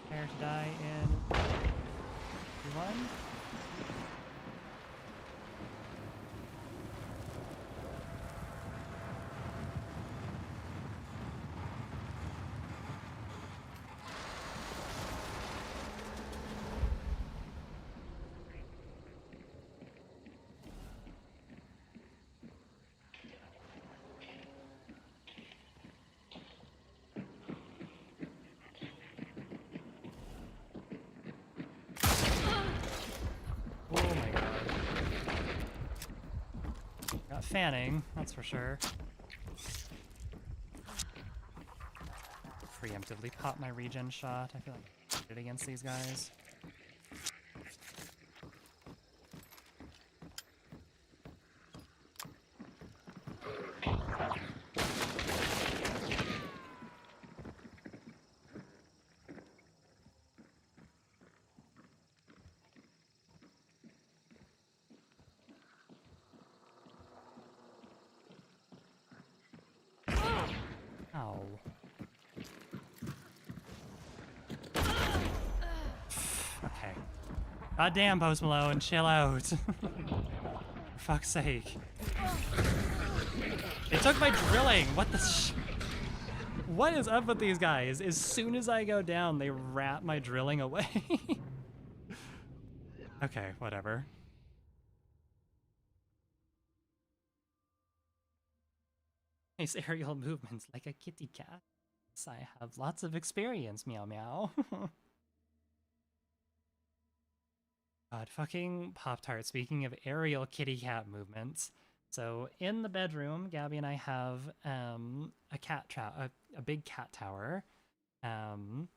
Prepare to die in 1. Fanning, that's for sure. Preemptively pop my regen shot. I feel like I did it against these guys. Ow. God damn, Post Malone, chill out. For fuck's sake. They took my drilling. What the What is up with these guys? As soon as I go down, they wrap my drilling away. Okay, whatever. Nice aerial movements like a kitty cat. Yes, I have lots of experience, meow meow. God, fucking Pop-Tart. Speaking of aerial kitty cat movements, so in the bedroom, Gabby and I have a a big cat tower, and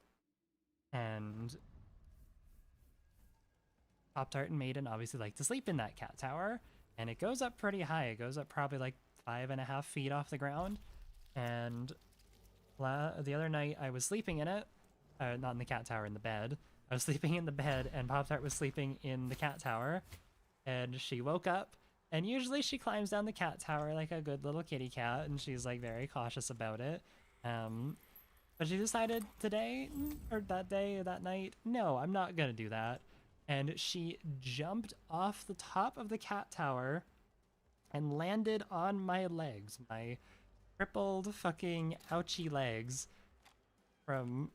Pop-Tart and Maiden obviously like to sleep in that cat tower, and it goes up pretty high. It goes up probably like 5.5 feet off the ground, and the other night I was sleeping in it, not in the cat tower, in the bed. I was sleeping in the bed, and Pop-Tart was sleeping in the cat tower, and she woke up, and usually she climbs down the cat tower like a good little kitty cat, and she's like very cautious about it. But she decided today, or that night, no, I'm not gonna do that. And she jumped off the top of the cat tower and landed on my legs, my crippled fucking ouchy legs from,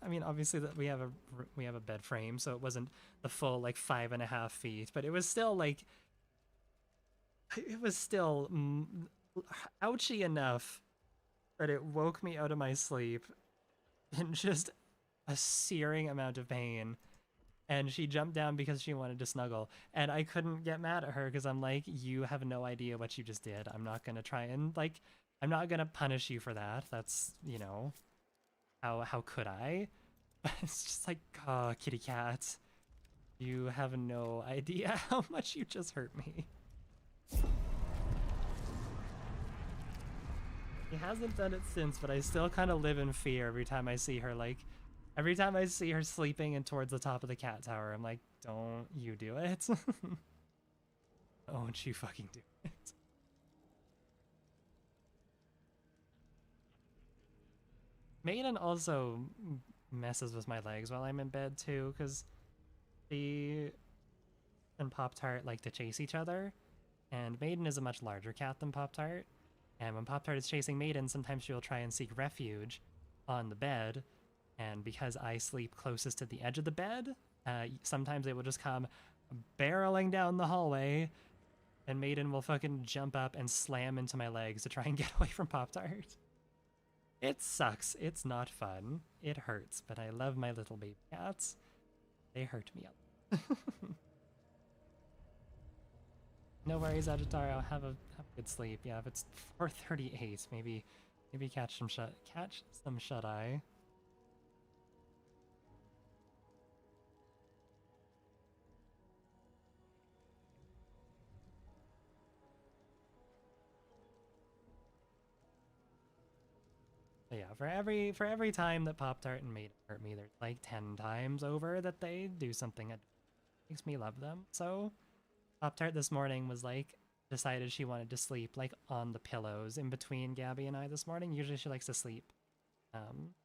I mean, obviously that we have a bed frame, so it wasn't the full like 5.5 feet, but it was still like, it was still ouchy enough that it woke me out of my sleep in just a searing amount of pain. And she jumped down because she wanted to snuggle, and I couldn't get mad at her because I'm like, you have no idea what you just did. I'm not gonna try and like, I'm not gonna punish you for that. That's, you know, how could I? It's just like, oh, kitty cat, you have no idea how much you just hurt me. He hasn't done it since, but I still kind of live in fear every time I see her, like, every time I see her sleeping and towards the top of the cat tower, I'm like, don't you do it. Don't you fucking do it. Maiden also messes with my legs while I'm in bed too, because she and Pop-Tart like to chase each other, and Maiden is a much larger cat than Pop-Tart, and when Pop-Tart is chasing Maiden, sometimes she will try and seek refuge on the bed, and because I sleep closest to the edge of the bed, sometimes they will just come barreling down the hallway, and Maiden will fucking jump up and slam into my legs to try and get away from Pop-Tart. It sucks. It's not fun. It hurts, but I love my little baby cats. They hurt me up. No worries, Agitaro. Have a good sleep. Yeah, if it's 4:38, maybe catch some shut eye. But yeah, for every time that Pop-Tart and Maiden hurt me, there's like 10 times over that they do something that makes me love them. So Pop-Tart this morning was like, decided she wanted to sleep like on the pillows in between Gabby and I this morning. Usually she likes to sleep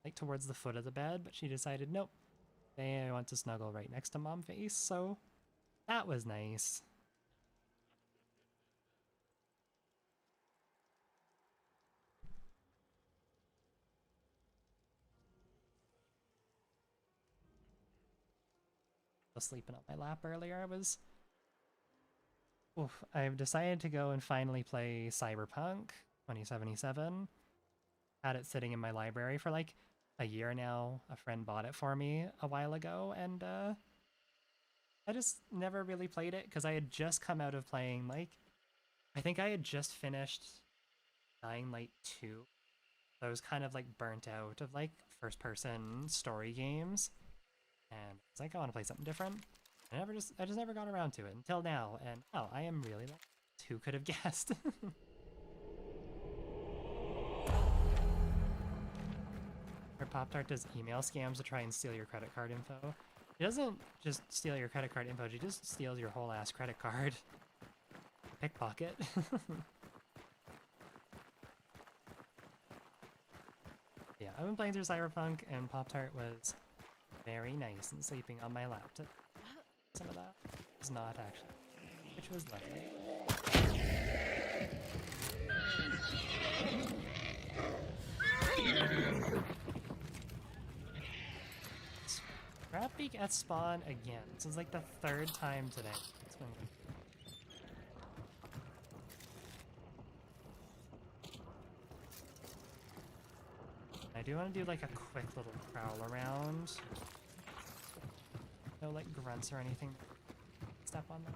like towards the foot of the bed, but she decided, nope, today I want to snuggle right next to Mom Face. So that was nice. Was sleeping on my lap earlier. I've decided to go and finally play Cyberpunk 2077. Had it sitting in my library for like a year now. A friend bought it for me a while ago, and I just never really played it because I had just come out of playing, like, I think I had just finished Dying Light 2. So I was kind of like burnt out of like first person story games. And it's like, I want to play something different. I just never got around to it until now, and oh, I am really like, who could have guessed? Or Pop-Tart does email scams to try and steal your credit card info. She doesn't just steal your credit card info, she just steals your whole ass credit card. Pickpocket. Yeah, I've been playing through Cyberpunk, and Pop-Tart was very nice and sleeping on my lap. some of that. It's not actually, which was lovely. Scrap beak at spawn again. This is like the third time today. It's been I do want to do like a quick little prowl around. No like grunts or anything. Step on them.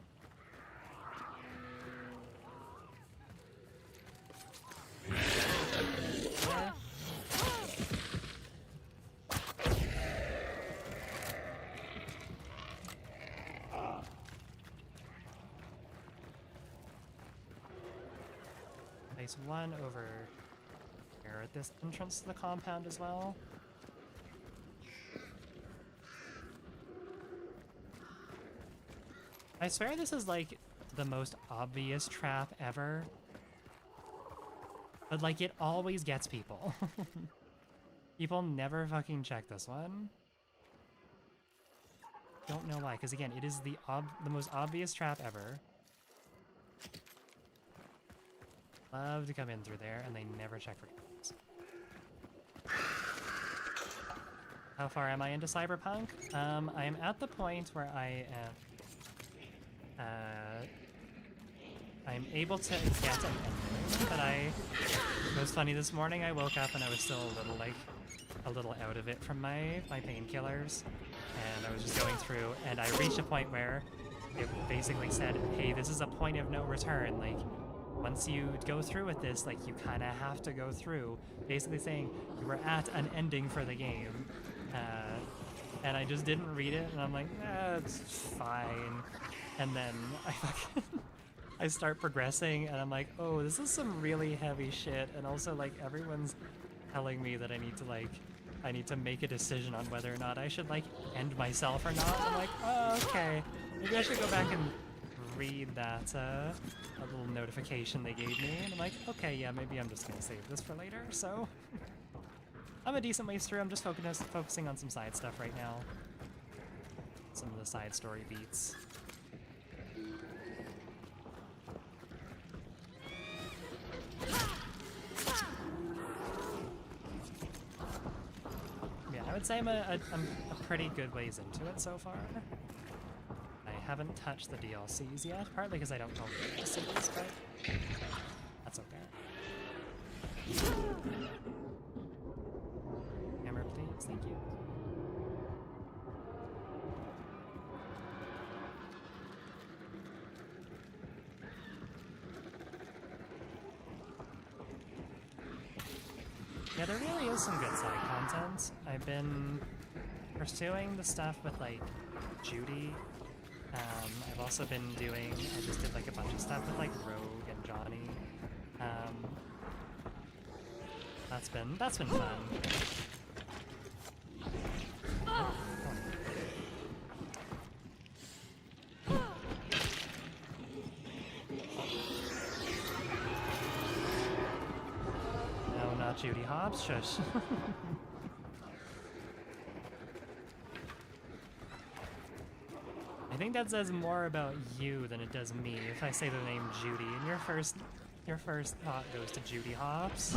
Yeah. Place one over here at this entrance to the compound as well. I swear this is like the most obvious trap ever. But like it always gets people. People never fucking check this one. Don't know why, because again, it is the most obvious trap ever. Love to come in through there, and they never check for traps. How far am I into Cyberpunk? I am at the point where I'm able to get an ending, but it was funny this morning. I woke up and I was still a little out of it from my painkillers, and I was just going through, and I reached a point where it basically said, hey, this is a point of no return. Like, once you go through with this, like, you kind of have to go through, basically saying you were at an ending for the game. And I just didn't read it, and I'm like, it's fine. And then I start progressing, and I'm like, oh, this is some really heavy shit. And also, like, everyone's telling me that I need to make a decision on whether or not I should, like, end myself or not. I'm like, oh, okay. Maybe I should go back and read that, a little notification they gave me. And I'm like, okay, yeah, maybe I'm just gonna save this for later, so. I'm a decent ways through. I'm just focusing on some side stuff right now. Some of the side story beats. Yeah, I would say I'm a pretty good ways into it so far. I haven't touched the DLCs yet, partly because I don't know the DLCs, but that's okay. Hammer, please. Thank you. Yeah, there really is some good side content. I've been pursuing the stuff with, like, Judy. I've also been I just did, like, a bunch of stuff with, like, Rogue and Johnny. That's been fun. No, not Judy Hobbs, shush. I think that says more about you than it does me if I say the name Judy, and your first thought goes to Judy Hobbs.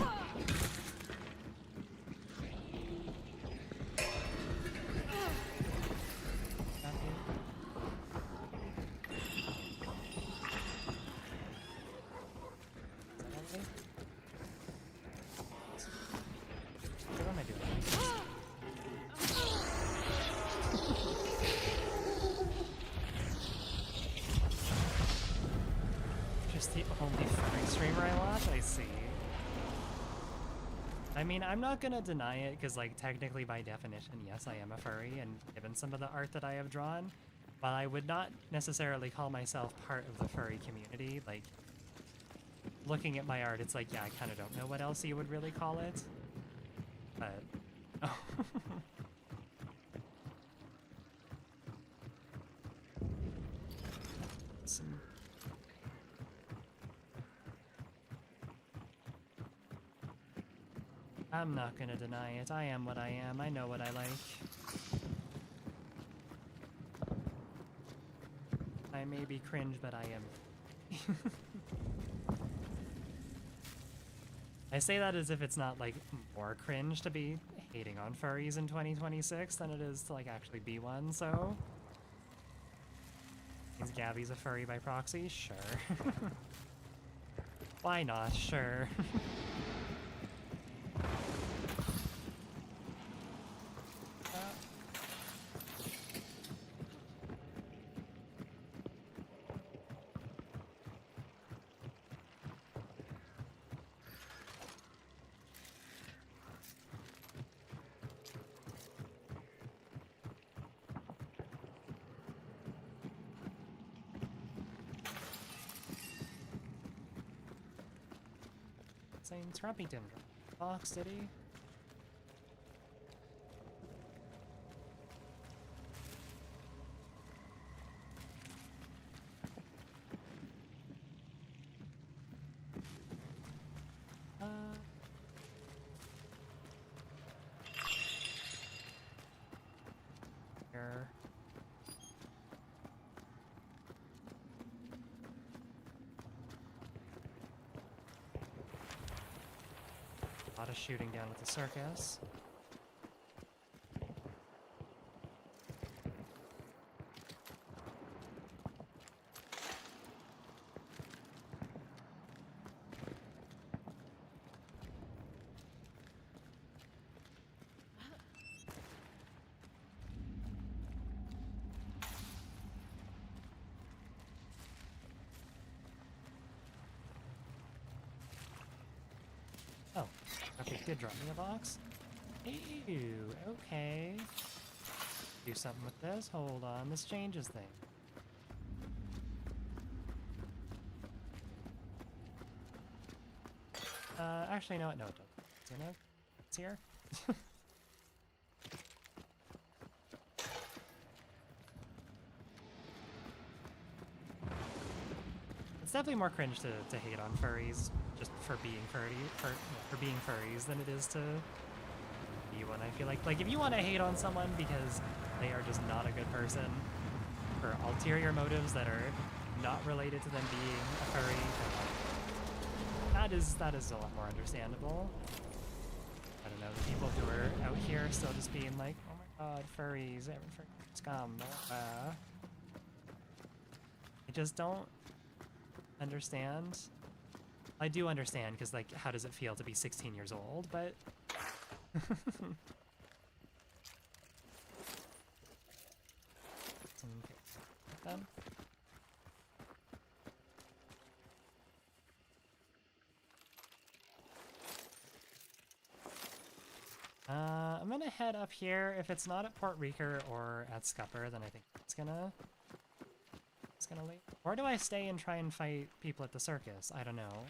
I mean, I'm not gonna deny it, because, like, technically by definition, yes, I am a furry, and given some of the art that I have drawn, while I would not necessarily call myself part of the furry community, like, looking at my art, it's like, yeah, I kind of don't know what else you would really call it, but, oh. I'm not gonna deny it. I am what I am. I know what I like. I may be cringe, but I am. I say that as if it's not, like, more cringe to be hating on furries in 2026 than it is to, like, actually be one, so... Means Gabby's a furry by proxy? Sure. Why not? Sure. Saint Trumpington. Fox City. Here. A lot of shooting down at the circus. Oh, okay, did drop me a box. Ew, okay. Do something with this. Hold on, this changes things. Actually, no, it doesn't. You know, it's here. It's definitely more cringe to hate on furries just for being for being furries than it is to be one. I feel like if you want to hate on someone because they are just not a good person for ulterior motives that are not related to them being a furry, that is a lot more understandable. I don't know, the people who are out here still just being like, oh my god, furries, scum. I just don't understand. I do understand, because, like, how does it feel to be 16 years old, but... Done. I'm gonna head up here. If it's not at Port Reeker or at Scupper, then I think it's gonna leave. Or do I stay and try and fight people at the circus? I don't know.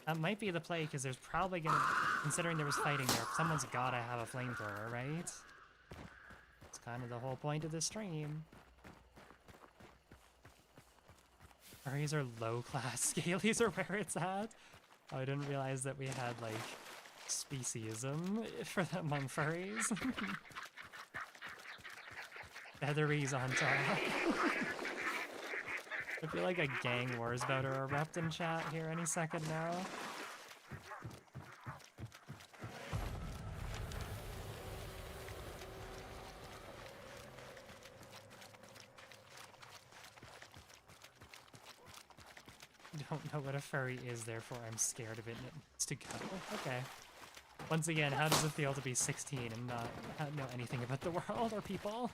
That might be the play, because there's probably gonna, considering there was fighting there, someone's gotta have a flamethrower, right? It's kind of the whole point of this stream. Furries are low-class. Scalies are where it's at. Oh, I didn't realize that we had, like, speciesism for them among furries. Featheries on top. I feel like a gang war is about to erupt in chat here any second now. Don't know what a furry is, therefore I'm scared of it and it needs to go. Okay. Once again, how does it feel to be 16 and not know anything about the world or people?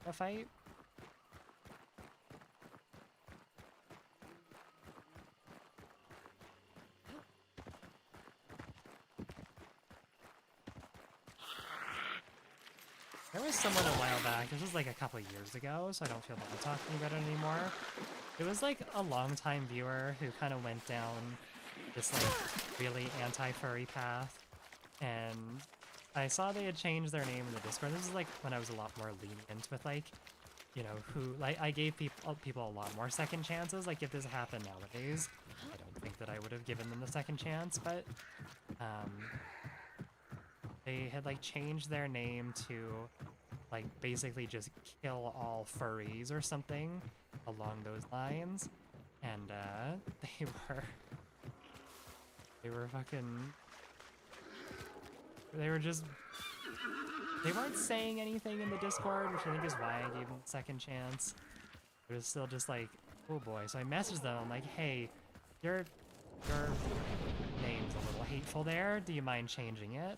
A fight? There was someone a while back, this was like a couple years ago, so I don't feel bad talking about it anymore. It was like a long-time viewer who kind of went down this like really anti-furry path, and I saw they had changed their name in the Discord. This is like when I was a lot more lenient with like you know, who, like, I gave people a lot more second chances. Like, if this happened nowadays, I don't think that I would have given them the second chance, but, they had, like, changed their name to, like, basically just kill all furries or something along those lines, and, they were fucking, they were just, they weren't saying anything in the Discord, which I think is why I gave them the second chance. It was still just like, oh boy. So I messaged them, I'm like, hey, your name's a little hateful there. Do you mind changing it?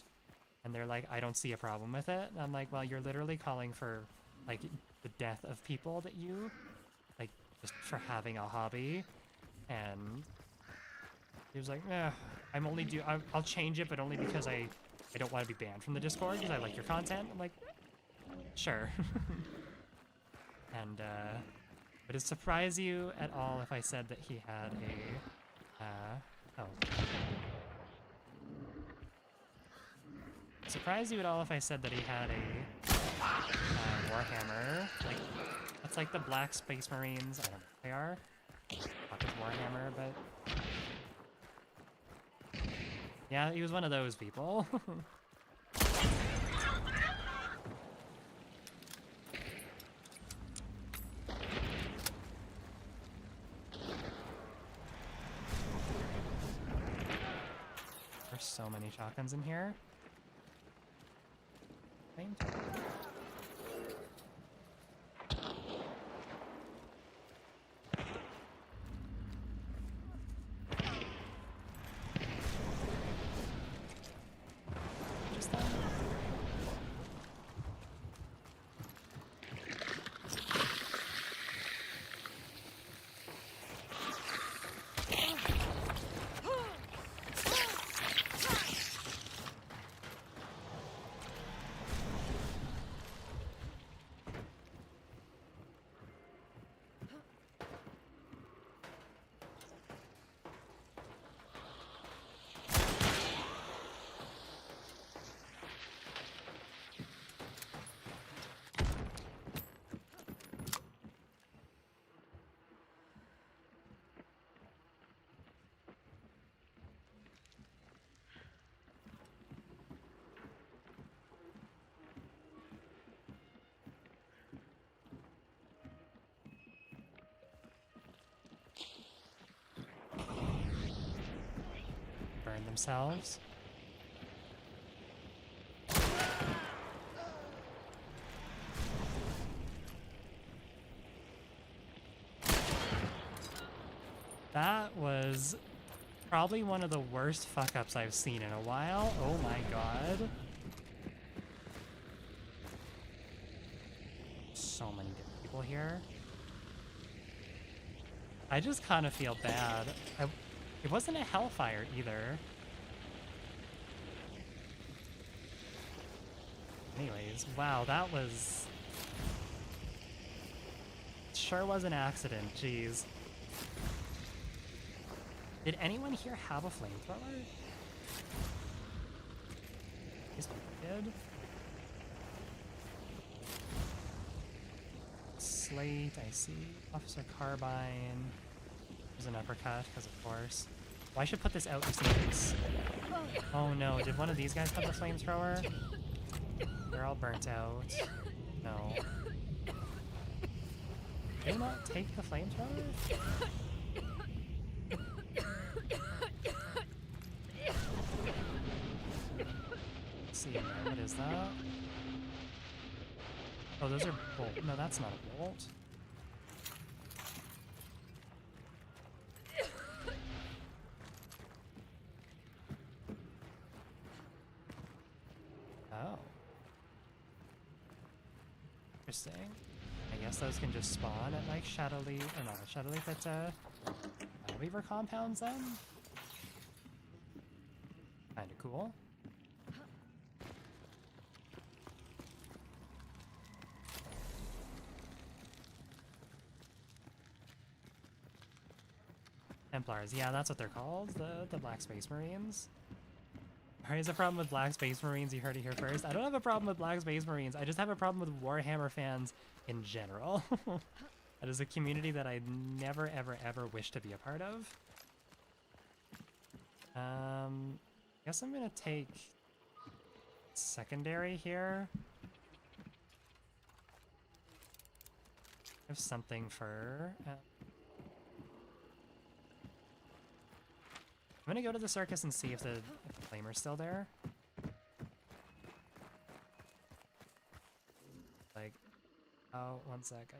And they're like, I don't see a problem with it. And I'm like, well, you're literally calling for, like, the death of people that you, like, just for having a hobby. And he was like, I'll change it, but only because I don't want to be banned from the Discord because I like your content. I'm like, sure. And, would it surprise you at all if I said that he had surprise you at all if I said that he had a, Warhammer? Like, that's like the Black Space Marines. I don't know what they are. Fuck with Warhammer, but... yeah, he was one of those people. There's so many shotguns in here. Just that. Burn themselves. That was probably one of the worst fuck-ups I've seen in a while. Oh my god. So many different people here. I just kind of feel bad. It wasn't a Hellfire either. Anyways, wow, that was... sure was an accident, jeez. Did anyone here have a flamethrower? This one did. Slate, I see. Officer Carbine. There's an uppercut, because of course. Well, I should put this out just in case. Oh no, did one of these guys have the flamethrower? They're all burnt out. No. Did they not take the flamethrower? Let's see, what is that? Oh, those are bolt. No, that's not a bolt. Oh. Interesting. I guess those can just spawn at like Shadowleaf, or not Shadowleaf, at Weaver compounds then? Kinda cool. Templars, yeah, that's what they're called, the Black Space Marines. Alright, is a problem with Black Space Marines? You heard it here first. I don't have a problem with Black Space Marines. I just have a problem with Warhammer fans in general. That is a community that I never, ever, ever wish to be a part of. Guess I'm gonna take secondary here. I have something for... I'm gonna go to the circus and see if the flamer's still there. Like, oh, one sec.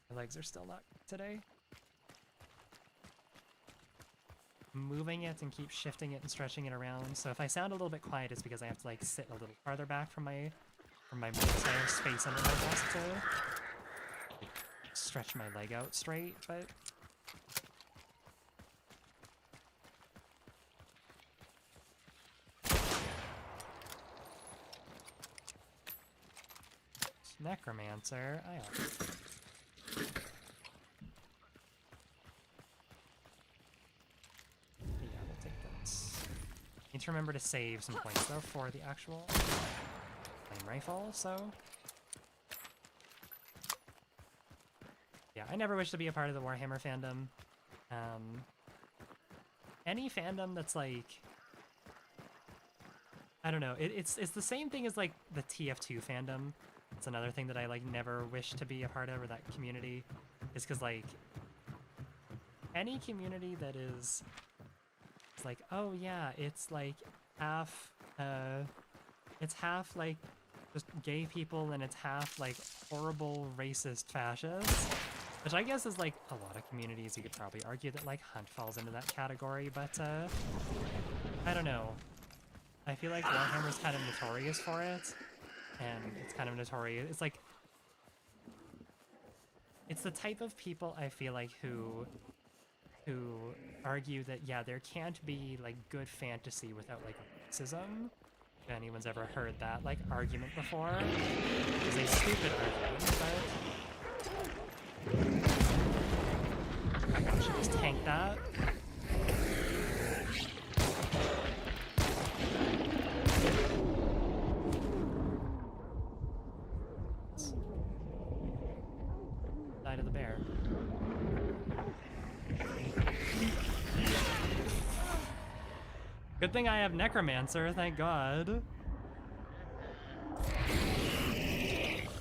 My legs are still not today. Moving it and keep shifting it and stretching it around. So if I sound a little bit quiet, it's because I have to like sit a little farther back from my entire space under my desk to stretch my leg out straight, but Necromancer, I don't. Yeah, we'll take this. Need to remember to save some points though for the actual flame rifle, so yeah, I never wish to be a part of the Warhammer fandom. Any fandom that's like, I don't know, it's the same thing as like the TF2 fandom. It's another thing that I like never wish to be a part of, or that community, is because like any community that is, it's like, oh yeah, it's like half it's half like just gay people and it's half like horrible racist fascists, which I guess is like a lot of communities. You could probably argue that like Hunt falls into that category, but I don't know. I feel like Warhammer's kind of notorious for it, and it's kind of notorious. It's like, it's the type of people I feel like who argue that, yeah, there can't be like good fantasy without like racism. If anyone's ever heard that like argument before, it's a stupid argument, but I should just tank that. Side of the bear. Good thing I have Necromancer, thank God.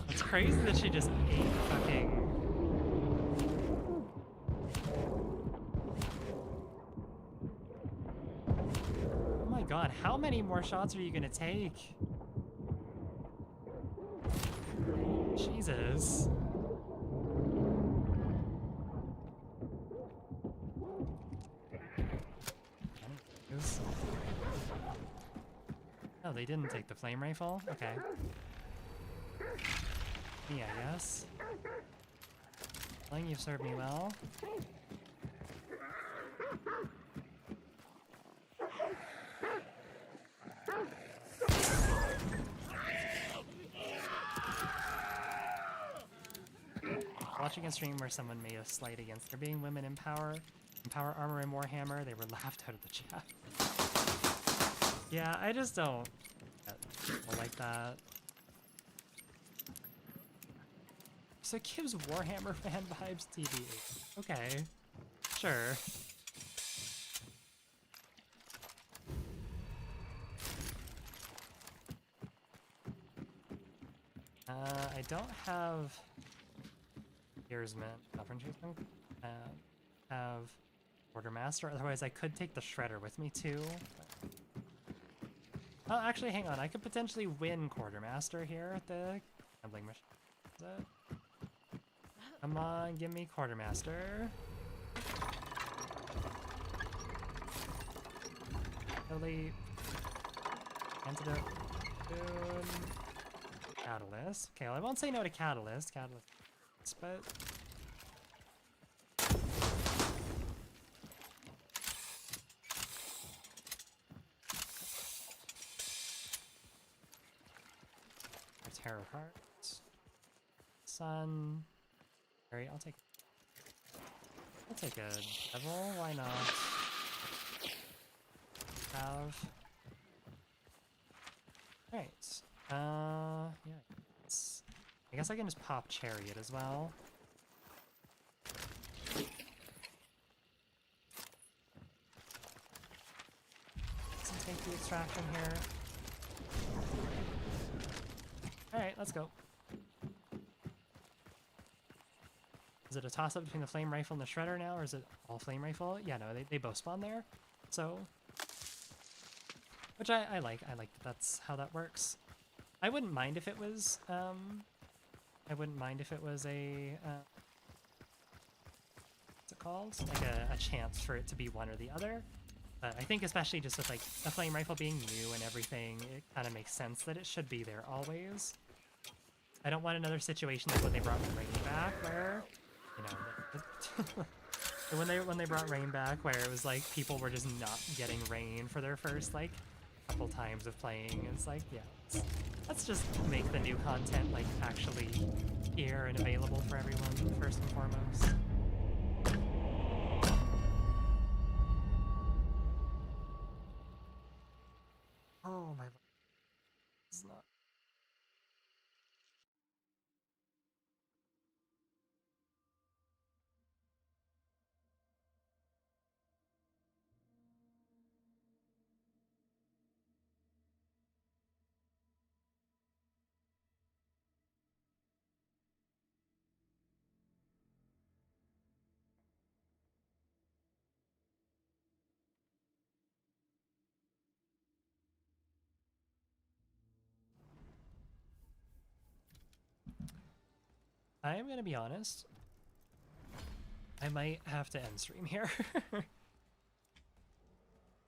It's crazy that she just ate fucking... Oh my god, how many more shots are you gonna take? Jesus. Oh, they didn't take the flame rifle? Okay. Me, I guess. Lang, you've served me well. Watching a stream where someone made a slight against there being women in power armor and Warhammer, they were laughed out of the chat. Yeah, I just don't like that. So it gives Warhammer fan vibes TV. Okay, sure. I don't have Earsman, confrontation. Have Quartermaster. Otherwise, I could take the Shredder with me too. Oh, actually, hang on. I could potentially win Quartermaster here at the gambling mission. Is it? Come on, give me Quartermaster. Elite. Antidote. Boon. Catalyst. Okay, well, I won't say no to Catalyst. Catalyst. But... Tarot cards. Sun. Alright, I'll take it. I'll take a devil, why not? Have. Alright. Yeah. I guess I can just pop Chariot as well. Let's take the extraction here. Alright, let's go. Is it a toss-up between the flame rifle and the shredder now, or is it all flame rifle? Yeah, no, they both spawn there. So, which I like. I like that that's how that works. I wouldn't mind if it was, I wouldn't mind if it was a, what's it called? Like a chance for it to be one or the other. But I think especially just with like a flame rifle being new and everything, it kind of makes sense that it should be there always. I don't want another situation like when they brought rain back where, you know, when they brought rain back where it was like people were just not getting rain for their first like couple times of playing. It's like, yeah, let's just make the new content like actually here and available for everyone first and foremost. Oh my, this is not. I am gonna be honest. I might have to end stream here.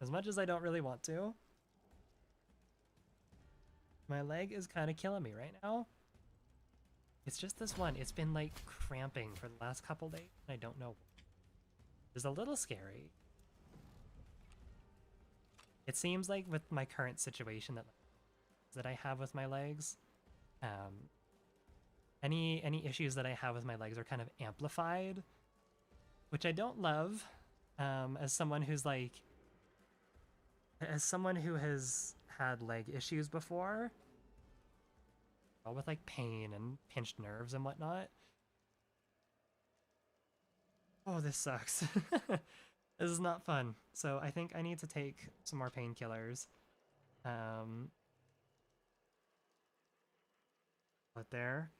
As much as I don't really want to. My leg is kind of killing me right now. It's just this one. It's been like cramping for the last couple days. I don't know. It's a little scary. It seems like with my current situation that I have with my legs, any issues that I have with my legs are kind of amplified, which I don't love. As someone who has had leg issues before, all with like pain and pinched nerves and whatnot. Oh, this sucks. This is not fun. So I think I need to take some more painkillers. But there.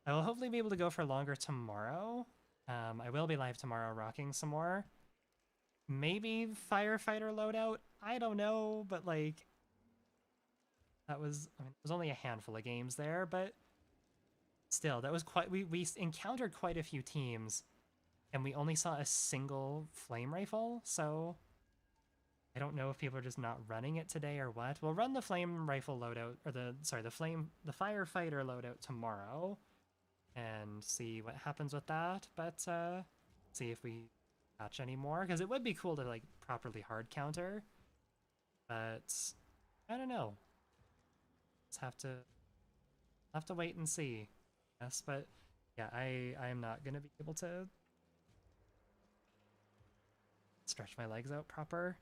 I will hopefully be able to go for longer tomorrow. I will be live tomorrow rocking some more. Maybe firefighter loadout? I don't know, but like that was, I mean, it was only a handful of games there, but still, that was quite, we encountered quite a few teams and we only saw a single flame rifle, so I don't know if people are just not running it today or what. We'll run the flame rifle loadout, or the firefighter loadout tomorrow and see what happens with that, but see if we catch any more, because it would be cool to like properly hard counter, but I don't know. Just have to wait and see. Yes, but yeah, I am not gonna be able to stretch my legs out proper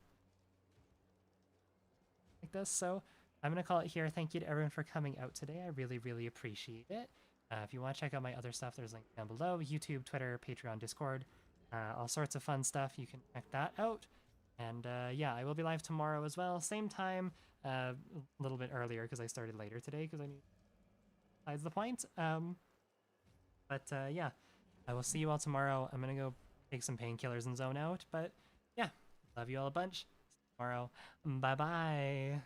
like this, so I'm gonna call it here. Thank you to everyone for coming out today. I really appreciate it. If you want to check out my other stuff, there's links down below: YouTube, Twitter, Patreon, Discord, all sorts of fun stuff. You can check that out. And yeah, I will be live tomorrow as well, same time, a little bit earlier because I started later today because I need. Besides the point. But yeah, I will see you all tomorrow. I'm gonna go take some painkillers and zone out. But yeah, love you all a bunch. See you tomorrow. Bye bye.